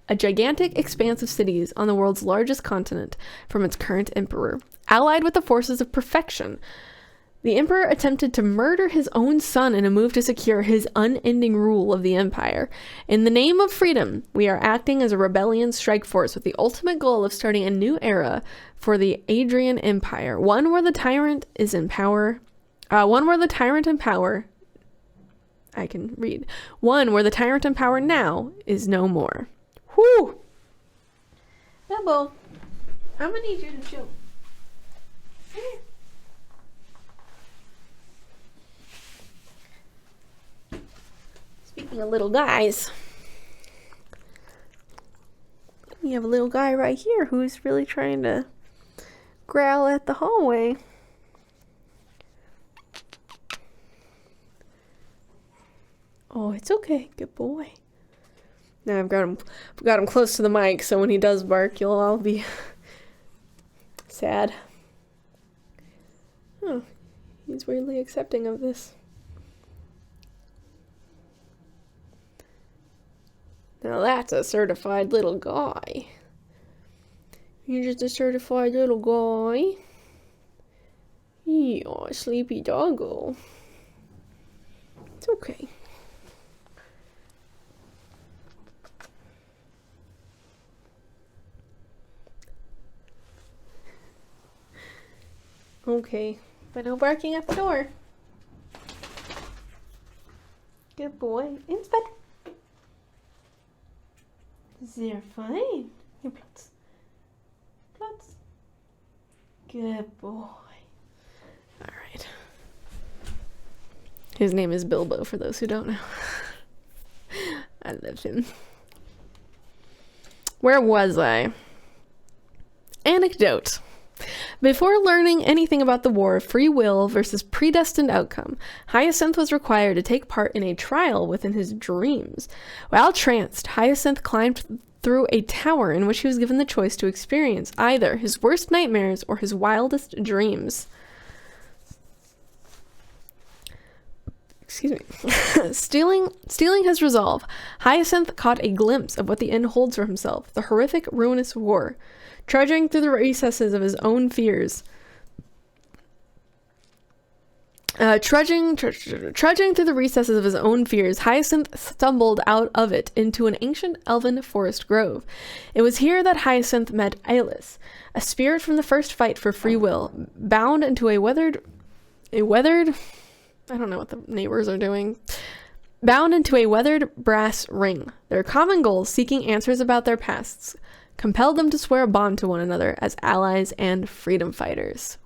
a gigantic expanse of cities on the world's largest continent, from its current emperor. Allied with the forces of perfection, the emperor attempted to murder his own son in a move to secure his unending rule of the empire. In the name of freedom, we are acting as a rebellion strike force with the ultimate goal of starting a new era for the Adrian Empire, one where the tyrant is in power. One where the tyrant in power now is no more. Whew! Bubble, I'm gonna need you to chill. Speaking of little guys, you have a little guy right here who's really trying to growl at the hallway. Oh, it's okay. Good boy. Now I've got him close to the mic, so when he does bark, you'll all be sad. Oh, he's weirdly accepting of this. Now that's a certified little guy. You're just a certified little guy. Yeah, sleepy doggo. It's okay. Okay, but no barking at the door. Good boy. Inspect. They're fine. Here, Plutz. Plutz. Good boy. Alright. His name is Bilbo, for those who don't know. I love him. Where was I? Anecdote. Before learning anything about the war of free will versus predestined outcome, Hyacinth was required to take part in a trial within his dreams. While tranced, Hyacinth climbed through a tower in which he was given the choice to experience either his worst nightmares or his wildest dreams. Excuse me. Stealing his resolve, Hyacinth caught a glimpse of what the end holds for himself, the horrific, ruinous war. Trudging through the recesses of his own fears. Trudging through the recesses of his own fears, Hyacinth stumbled out of it into an ancient elven forest grove. It was here that Hyacinth met Alis, a spirit from the first fight for free will, bound into a weathered, I don't know what the neighbors are doing. Bound into a weathered brass ring. Their common goal, seeking answers about their pasts, compelled them to swear a bond to one another as allies and freedom fighters.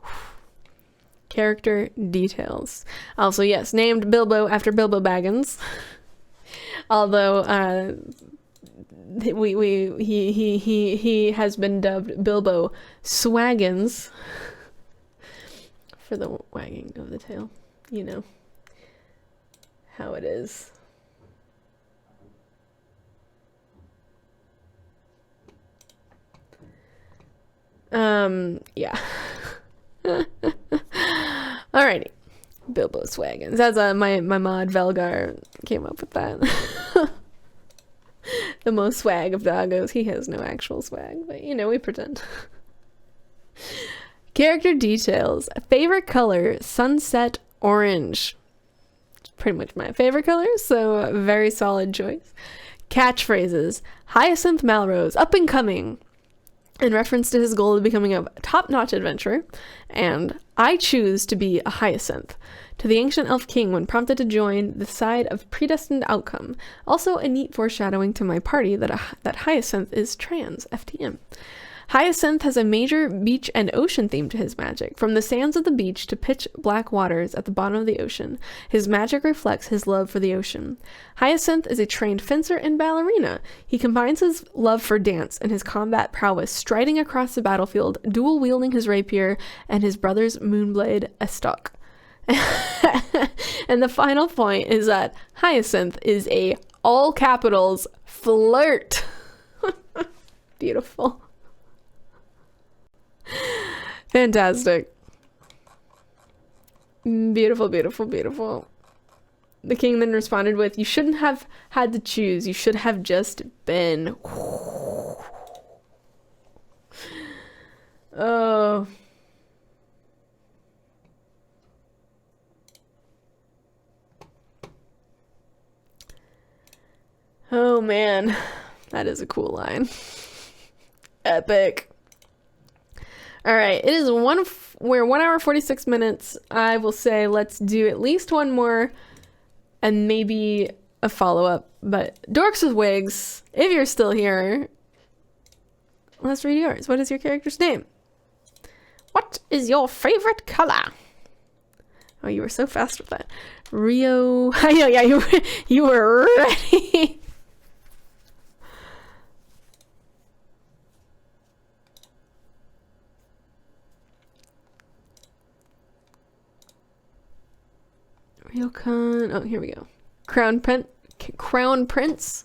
Character details. Also, yes, named Bilbo after Bilbo Baggins. Although he has been dubbed Bilbo Swaggins for the wagging of the tail. You know how it is. Yeah. Alrighty. Bilbo Swaggins. That's my mod Velgar came up with that. The most swag of doggos. He has no actual swag, but you know, we pretend. Character details. Favorite color, sunset orange. It's pretty much my favorite color, so a very solid choice. Catchphrases. Hyacinth Malrose, up and coming, in reference to his goal of becoming a top-notch adventurer. And I choose to be a hyacinth, to the ancient elf king when prompted to join the side of predestined outcome. Also a neat foreshadowing to my party that Hyacinth is trans, FTM. Hyacinth has a major beach and ocean theme to his magic. From the sands of the beach to pitch black waters at the bottom of the ocean, his magic reflects his love for the ocean. Hyacinth is a trained fencer and ballerina. He combines his love for dance and his combat prowess, striding across the battlefield, dual-wielding his rapier and his brother's moonblade estoc. And the final point is that Hyacinth is a all capitals flirt. Beautiful. Fantastic. Beautiful, beautiful, beautiful. The king then responded with, "You shouldn't have had to choose. You should have just been." Oh. Oh man, that is a cool line. Epic. All right, it is we're 1 hour 46 minutes. I will say let's do at least one more and maybe a follow-up. But Dorks with Wigs, if you're still here, let's read yours. What is your character's name? What is your favorite color? Oh, you were so fast with that. Rio. Yeah, you were ready. Ryokun. Oh, here we go. Crown Prince. Crown Prince.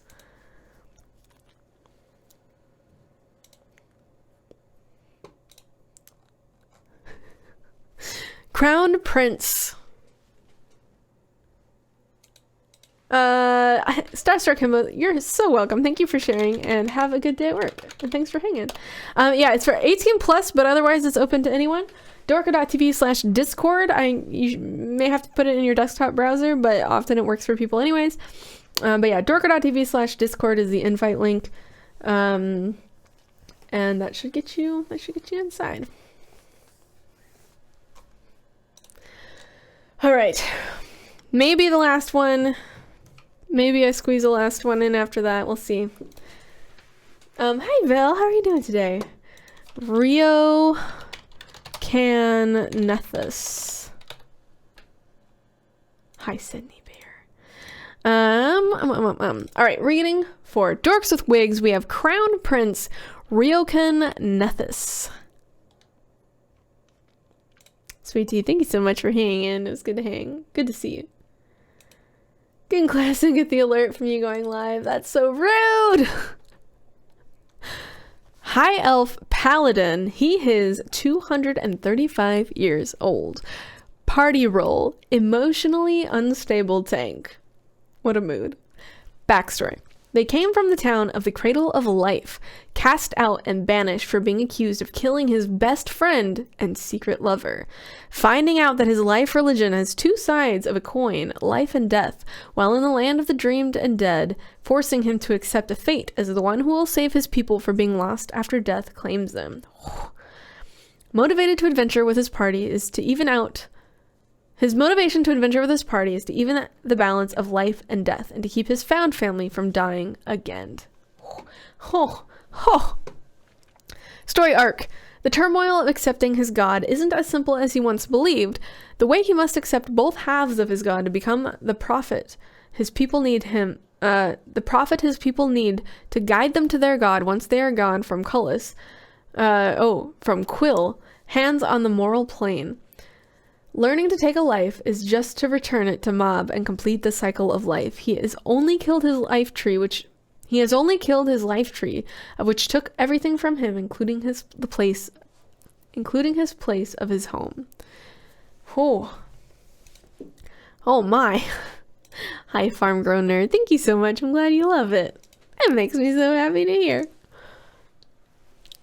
Star Kimbo, you're so welcome. Thank you for sharing and have a good day at work. And thanks for hanging. Yeah, it's for 18 plus, but otherwise it's open to anyone. Dorka.tv/Discord. You may have to put it in your desktop browser, but often it works for people anyways. But yeah, Dorka.tv/Discord is the invite link. And that should get you inside. All right. Maybe the last one. Maybe I squeeze the last one in after that. We'll see. Hi Val, how are you doing today? Rio Can Nethus. Hi Sydney Bear. All right, reading for Dorks with Wigs, we have Crown Prince Ryokan Nethus. Sweetie, thank you so much for hanging in. It was good to hang. Good to see you. Good in class and get the alert from you going live. That's so rude. High Elf Paladin. He is 235 years old. Party role. Emotionally unstable tank. What a mood. Backstory. They came from the town of the Cradle of Life, cast out and banished for being accused of killing his best friend and secret lover. Finding out that his life religion has two sides of a coin, life and death, while in the land of the dreamed and dead, forcing him to accept a fate as the one who will save his people from being lost after death claims them. Motivated to adventure with his party is to even out His motivation to adventure with his party is to even the balance of life and death, and to keep his found family from dying again. Story arc. The turmoil of accepting his god isn't as simple as he once believed. The way he must accept both halves of his god to become the prophet his people need his people need to guide them to their god once they are gone from from Quill, hands on the moral plane. Learning to take a life is just to return it to Mob and complete the cycle of life. He has only killed his life tree, of which took everything from him, including his place of his home. Oh my. Hi, Farm Grown Nerd. Thank you so much. I'm glad you love it. It makes me so happy to hear.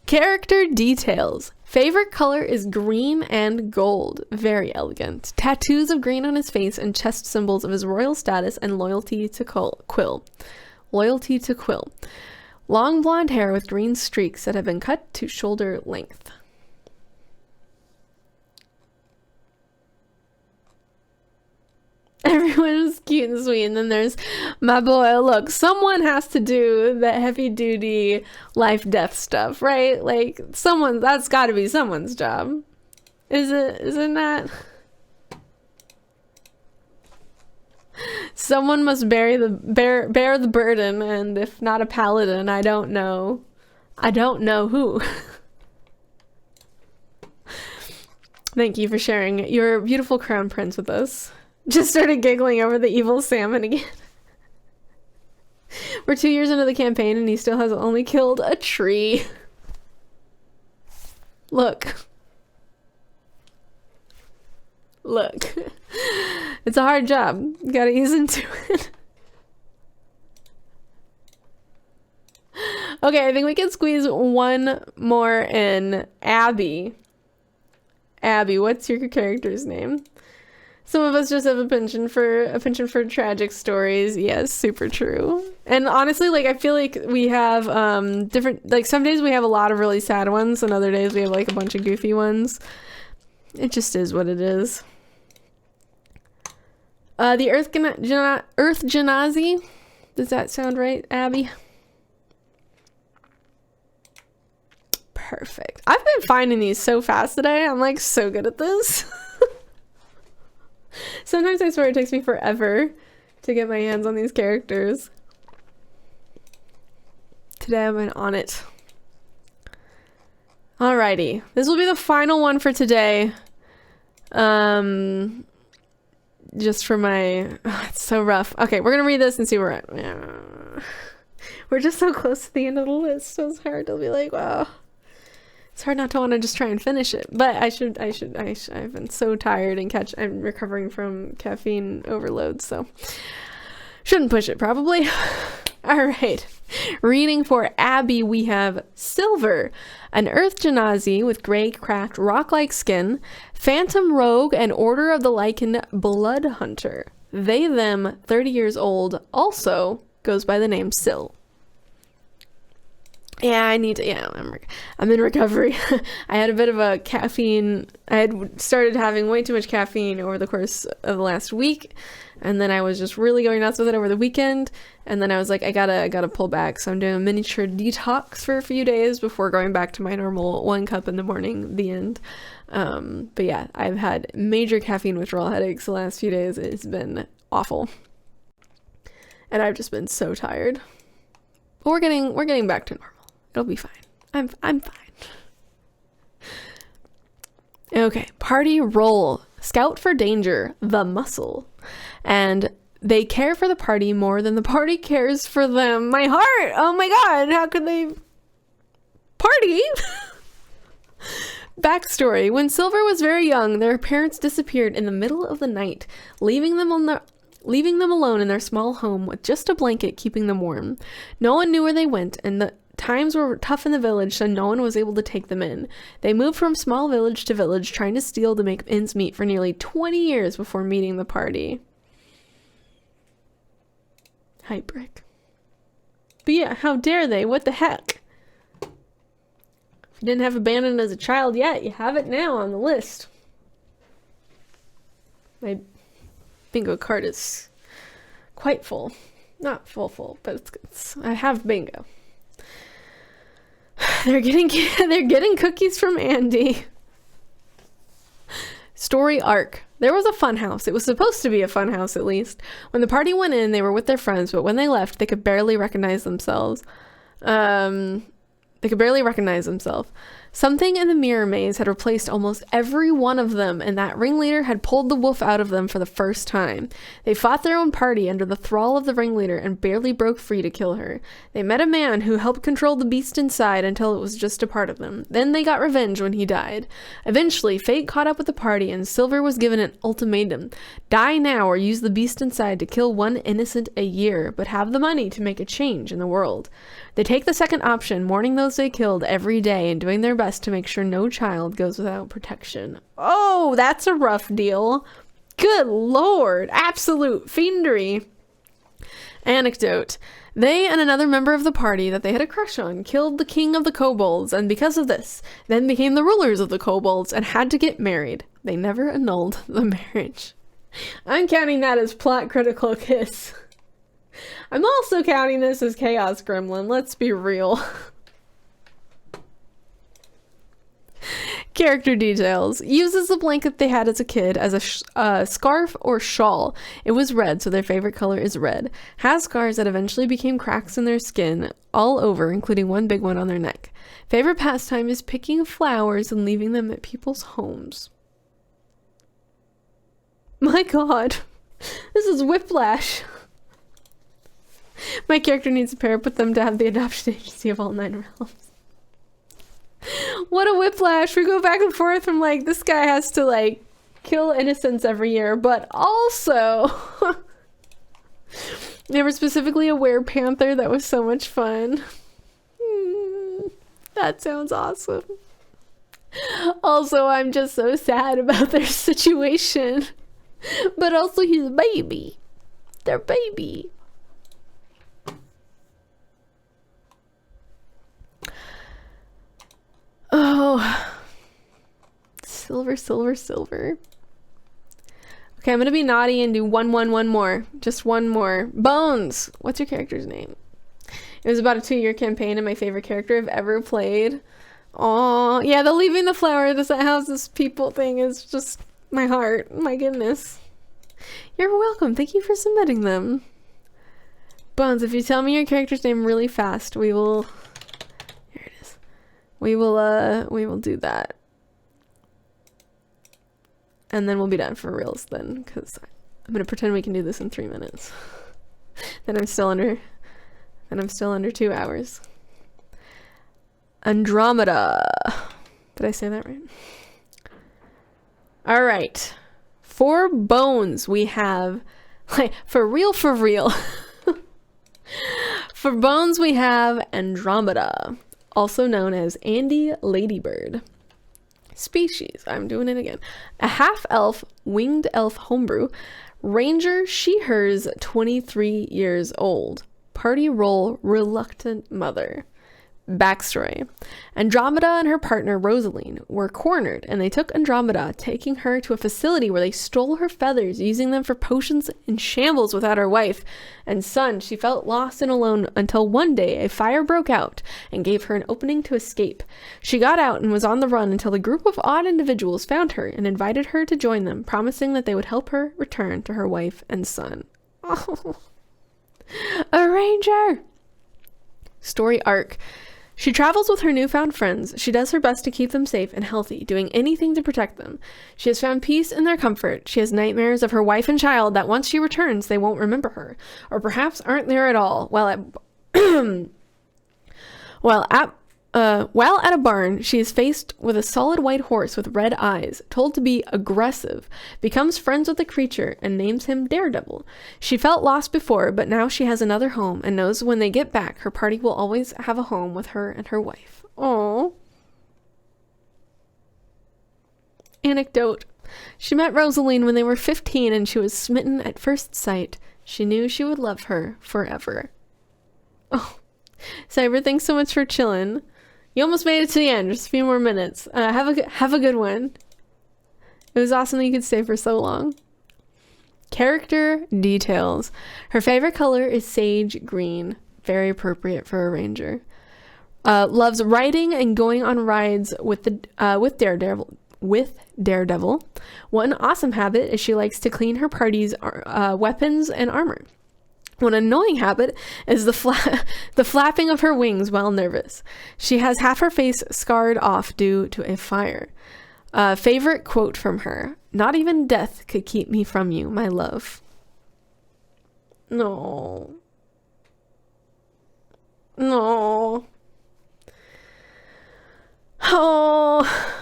Character details. Favorite color is green and gold. Very elegant. Tattoos of green on his face and chest symbols of his royal status and loyalty to Quill. Loyalty to Quill. Long blonde hair with green streaks that have been cut to shoulder length. Everyone is cute and sweet, and then there's my boy. Look, someone has to do the heavy duty life death stuff, right? Like that's got to be someone's job. Isn't that? Someone must bear the burden, and if not a paladin, I don't know who. Thank you for sharing your beautiful crown prince with us. Just started giggling over the evil salmon again. We're 2 years into the campaign and he still has only killed a tree. Look. It's a hard job. You gotta ease into it. Okay, I think we can squeeze one more in. Abby, what's your character's name? Some of us just have a penchant for tragic stories. Yes, super true. And honestly, like, I feel like we have different, like, some days we have a lot of really sad ones and other days we have like a bunch of goofy ones. It just is what it is. The Earth Genasi. Does that sound right, Abby? Perfect. I've been finding these so fast today. I'm like so good at this. Sometimes I swear it takes me forever to get my hands on these characters. Today I've been on it. Alrighty. This will be the final one for today. Just for my... Oh, it's so rough. Okay, we're gonna read this and see where we're at. We're just so close to the end of the list, so it's hard to be like, wow. It's hard not to want to just try and finish it, but I've been so tired and I'm recovering from caffeine overload, so shouldn't push it probably. All right. Reading for Abby, we have Silver, an Earth Genasi with gray, cracked, rock-like skin, Phantom Rogue, and Order of the Lycan Blood Hunter. They, them, 30 years old, also goes by the name Sil. Yeah, I'm in recovery. I had a bit of a caffeine. I had started having way too much caffeine over the course of the last week, and then I was just really going nuts with it over the weekend, and then I was like, I gotta pull back, so I'm doing a miniature detox for a few days before going back to my normal 1 cup in the morning, the end. But yeah, I've had major caffeine withdrawal headaches the last few days. It's been awful. And I've just been so tired. But we're getting back to normal. It'll be fine. I'm fine. Okay, party role. Scout for danger, the muscle. And they care for the party more than the party cares for them. My heart! Oh my god, how could they party? Backstory. When Silver was very young, their parents disappeared in the middle of the night, leaving them alone in their small home with just a blanket keeping them warm. No one knew where they went, and the times were tough in the village, so no one was able to take them in. They moved from small village to village, trying to steal to make ends meet for nearly 20 years before meeting the party. Hybrick. But yeah, how dare they? What the heck? If you didn't have abandoned as a child yet, you have it now on the list. My bingo card is quite full. Not full, but I have bingo. They're getting cookies from Andy. Story arc. There was a fun house. It was supposed to be a fun house, at least. When the party went in, they were with their friends, but when they left, they could barely recognize themselves. Something in the mirror maze had replaced almost every one of them, and that ringleader had pulled the wolf out of them for the first time. They fought their own party under the thrall of the ringleader and barely broke free to kill her. They met a man who helped control the beast inside until it was just a part of them. Then they got revenge when he died. Eventually, fate caught up with the party, and Silver was given an ultimatum. Die now or use the beast inside to kill one innocent a year, but have the money to make a change in the world. They take the second option, mourning those they killed every day and doing their best best to make sure no child goes without protection. Oh, that's a rough deal. Good lord. Absolute fiendry. Anecdote. They and another member of the party that they had a crush on killed the king of the kobolds, and because of this, then became the rulers of the kobolds and had to get married. They never annulled the marriage. I'm counting that as plot critical kiss. I'm also counting this as Chaos Gremlin, let's be real. Character details. Uses the blanket they had as a kid as a scarf or shawl. It was red, so their favorite color is red. Has scars that eventually became cracks in their skin all over, including one big one on their neck. Favorite pastime is picking flowers and leaving them at people's homes. My god. This is whiplash. My character needs to pair up with them to have the adoption agency of all 9 realms. What a whiplash. We go back and forth from like, this guy has to like kill innocents every year, but also they were specifically a werepanther. That was so much fun. That sounds awesome. Also, I'm just so sad about their situation, but also he's a baby. Their baby. Oh, silver, silver, silver. Okay, I'm gonna be naughty and do one more. Just one more. Bones. What's your character's name? It was about a 2-year campaign and my favorite character I've ever played. Oh, yeah, the leaving the flower at this house's people thing is just my heart. My goodness. You're welcome. Thank you for submitting them. Bones, if you tell me your character's name really fast, we will... We will do that. And then we'll be done for reals then, because I'm gonna pretend we can do this in 3 minutes. Then I'm still under 2 hours. Andromeda. Did I say that right? All right. For Bones, we have, like, for real. For Bones, we have Andromeda, also known as Andy Ladybird. Species, I'm doing it again. A half-elf, winged elf homebrew. Ranger, she/hers, 23 years old. Party role, reluctant mother. Backstory. Andromeda and her partner Rosaline were cornered, and they took Andromeda, taking her to a facility where they stole her feathers, using them for potions in shambles without her wife and son. She felt lost and alone until one day a fire broke out and gave her an opening to escape. She got out and was on the run until a group of odd individuals found her and invited her to join them, promising that they would help her return to her wife and son. Oh. A ranger! Story arc. She travels with her newfound friends. She does her best to keep them safe and healthy, doing anything to protect them. She has found peace in their comfort. She has nightmares of her wife and child that once she returns, they won't remember her, or perhaps aren't there at all. While at a barn, she is faced with a solid white horse with red eyes, told to be aggressive, becomes friends with the creature, and names him Daredevil. She felt lost before, but now she has another home and knows when they get back, her party will always have a home with her and her wife. Aww. Anecdote. She met Rosaline when they were 15 and she was smitten at first sight. She knew she would love her forever. Oh. Cyber, thanks so much for chilling. You almost made it to the end. Just a few more minutes. Have a good one. It was awesome that you could stay for so long. Character details. Her favorite color is sage green. Very appropriate for a ranger. Loves riding and going on rides with Daredevil. One awesome habit is she likes to clean her party's weapons and armor. One annoying habit is the flapping of her wings while nervous. She has half her face scarred off due to a fire. Favorite quote from her: "Not even death could keep me from you, my love." No. No. Oh.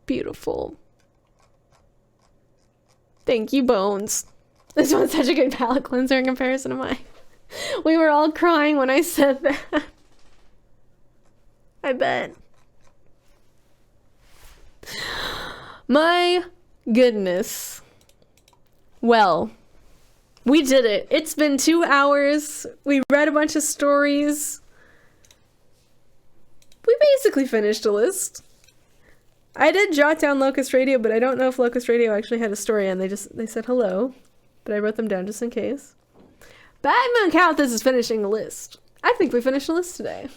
Beautiful. Thank you, Bones. This one's such a good palate cleanser in comparison to mine. We were all crying when I said that. I bet. My goodness. Well, we did it. It's been 2 hours. We read a bunch of stories. We basically finished a list. I did jot down Locust Radio, but I don't know if Locust Radio actually had a story, and they said hello, but I wrote them down just in case. But I'm gonna count this as finishing a list. I think we finished a list today.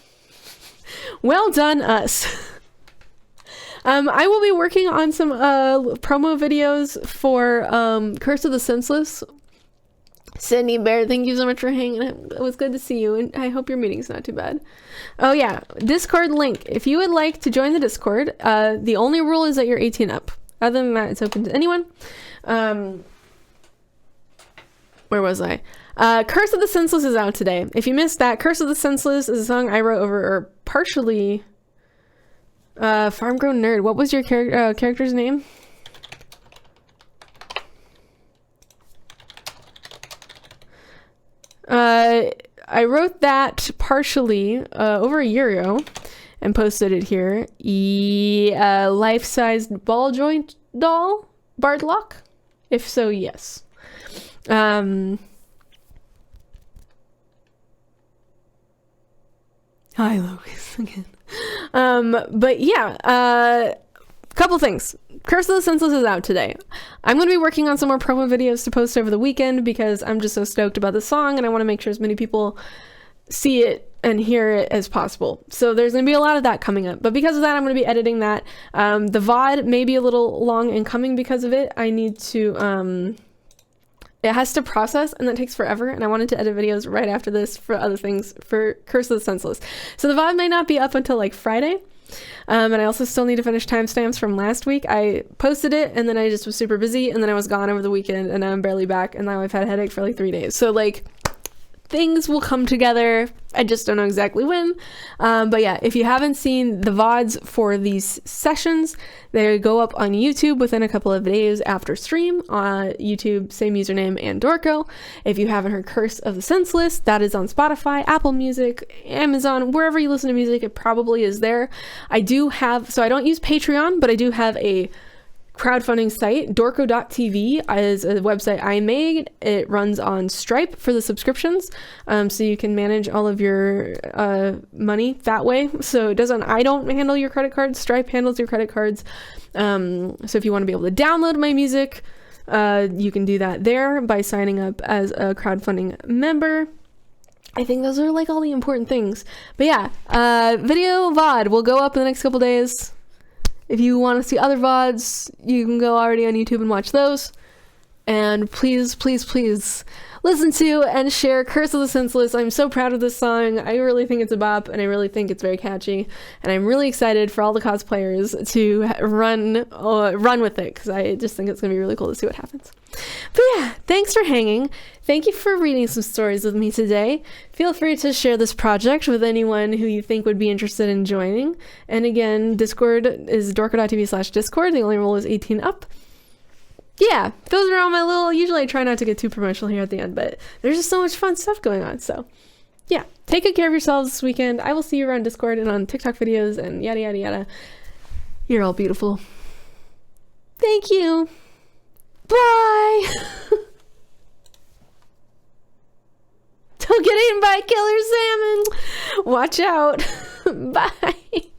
Well done, us. I will be working on some promo videos for Curse of the Senseless. Sydney Bear, thank you so much for hanging. It was good to see you, and I hope your meeting's not too bad. Oh yeah, Discord link. If you would like to join the Discord, the only rule is that you're 18 up. Other than that, it's open to anyone. Where was I? Curse of the Senseless is out today. If you missed that, Curse of the Senseless is a song I wrote over, or partially, Farm Grown Nerd. What was your character's name? I wrote that partially over a year ago and posted it here. Life-sized ball joint doll? Bardlock? If so, yes. Hi, Lucas, again. But yeah, couple things. Curse of the Senseless is out today. I'm going to be working on some more promo videos to post over the weekend because I'm just so stoked about the song and I want to make sure as many people see it and hear it as possible. So there's going to be a lot of that coming up. But because of that, I'm going to be editing that. The VOD may be a little long in coming because of it. I need to... it has to process and that takes forever, and I wanted to edit videos right after this for other things for Curse of the Senseless. So the VOD may not be up until like Friday. And I also still need to finish timestamps from last week. I posted it and then I just was super busy and then I was gone over the weekend and now I'm barely back and now I've had a headache for like 3 days. So like things will come together. I just don't know exactly when. But yeah, if you haven't seen the VODs for these sessions, they go up on YouTube within a couple of days after stream. YouTube, same username and Dorco. If you haven't heard Curse of the Senseless, that is on Spotify, Apple Music, Amazon, wherever you listen to music, it probably is there. I do have, so I don't use Patreon, but I do have a crowdfunding site. Dorco.tv is a website I made. It runs on Stripe for the subscriptions, so you can manage all of your money that way. So I don't handle your credit cards. Stripe handles your credit cards. So if you want to be able to download my music, you can do that there by signing up as a crowdfunding member. I think those are like all the important things. But yeah, video VOD will go up in the next couple days. If you want to see other VODs, you can go already on YouTube and watch those. And please, please, please listen to and share Curse of the Senseless. I'm so proud of this song. I really think it's a bop, and I really think it's very catchy. And I'm really excited for all the cosplayers to run with it, because I just think it's going to be really cool to see what happens. But yeah, thanks for hanging. Thank you for reading some stories with me today. Feel free to share this project with anyone who you think would be interested in joining. And again, Discord is dorco.tv/Discord. The only rule is 18 up. Yeah, those are all my little... Usually I try not to get too promotional here at the end, but there's just so much fun stuff going on. So yeah, take good care of yourselves this weekend. I will see you around Discord and on TikTok videos and yada, yada, yada. You're all beautiful. Thank you. Bye. Don't get eaten by a killer salmon. Watch out. Bye.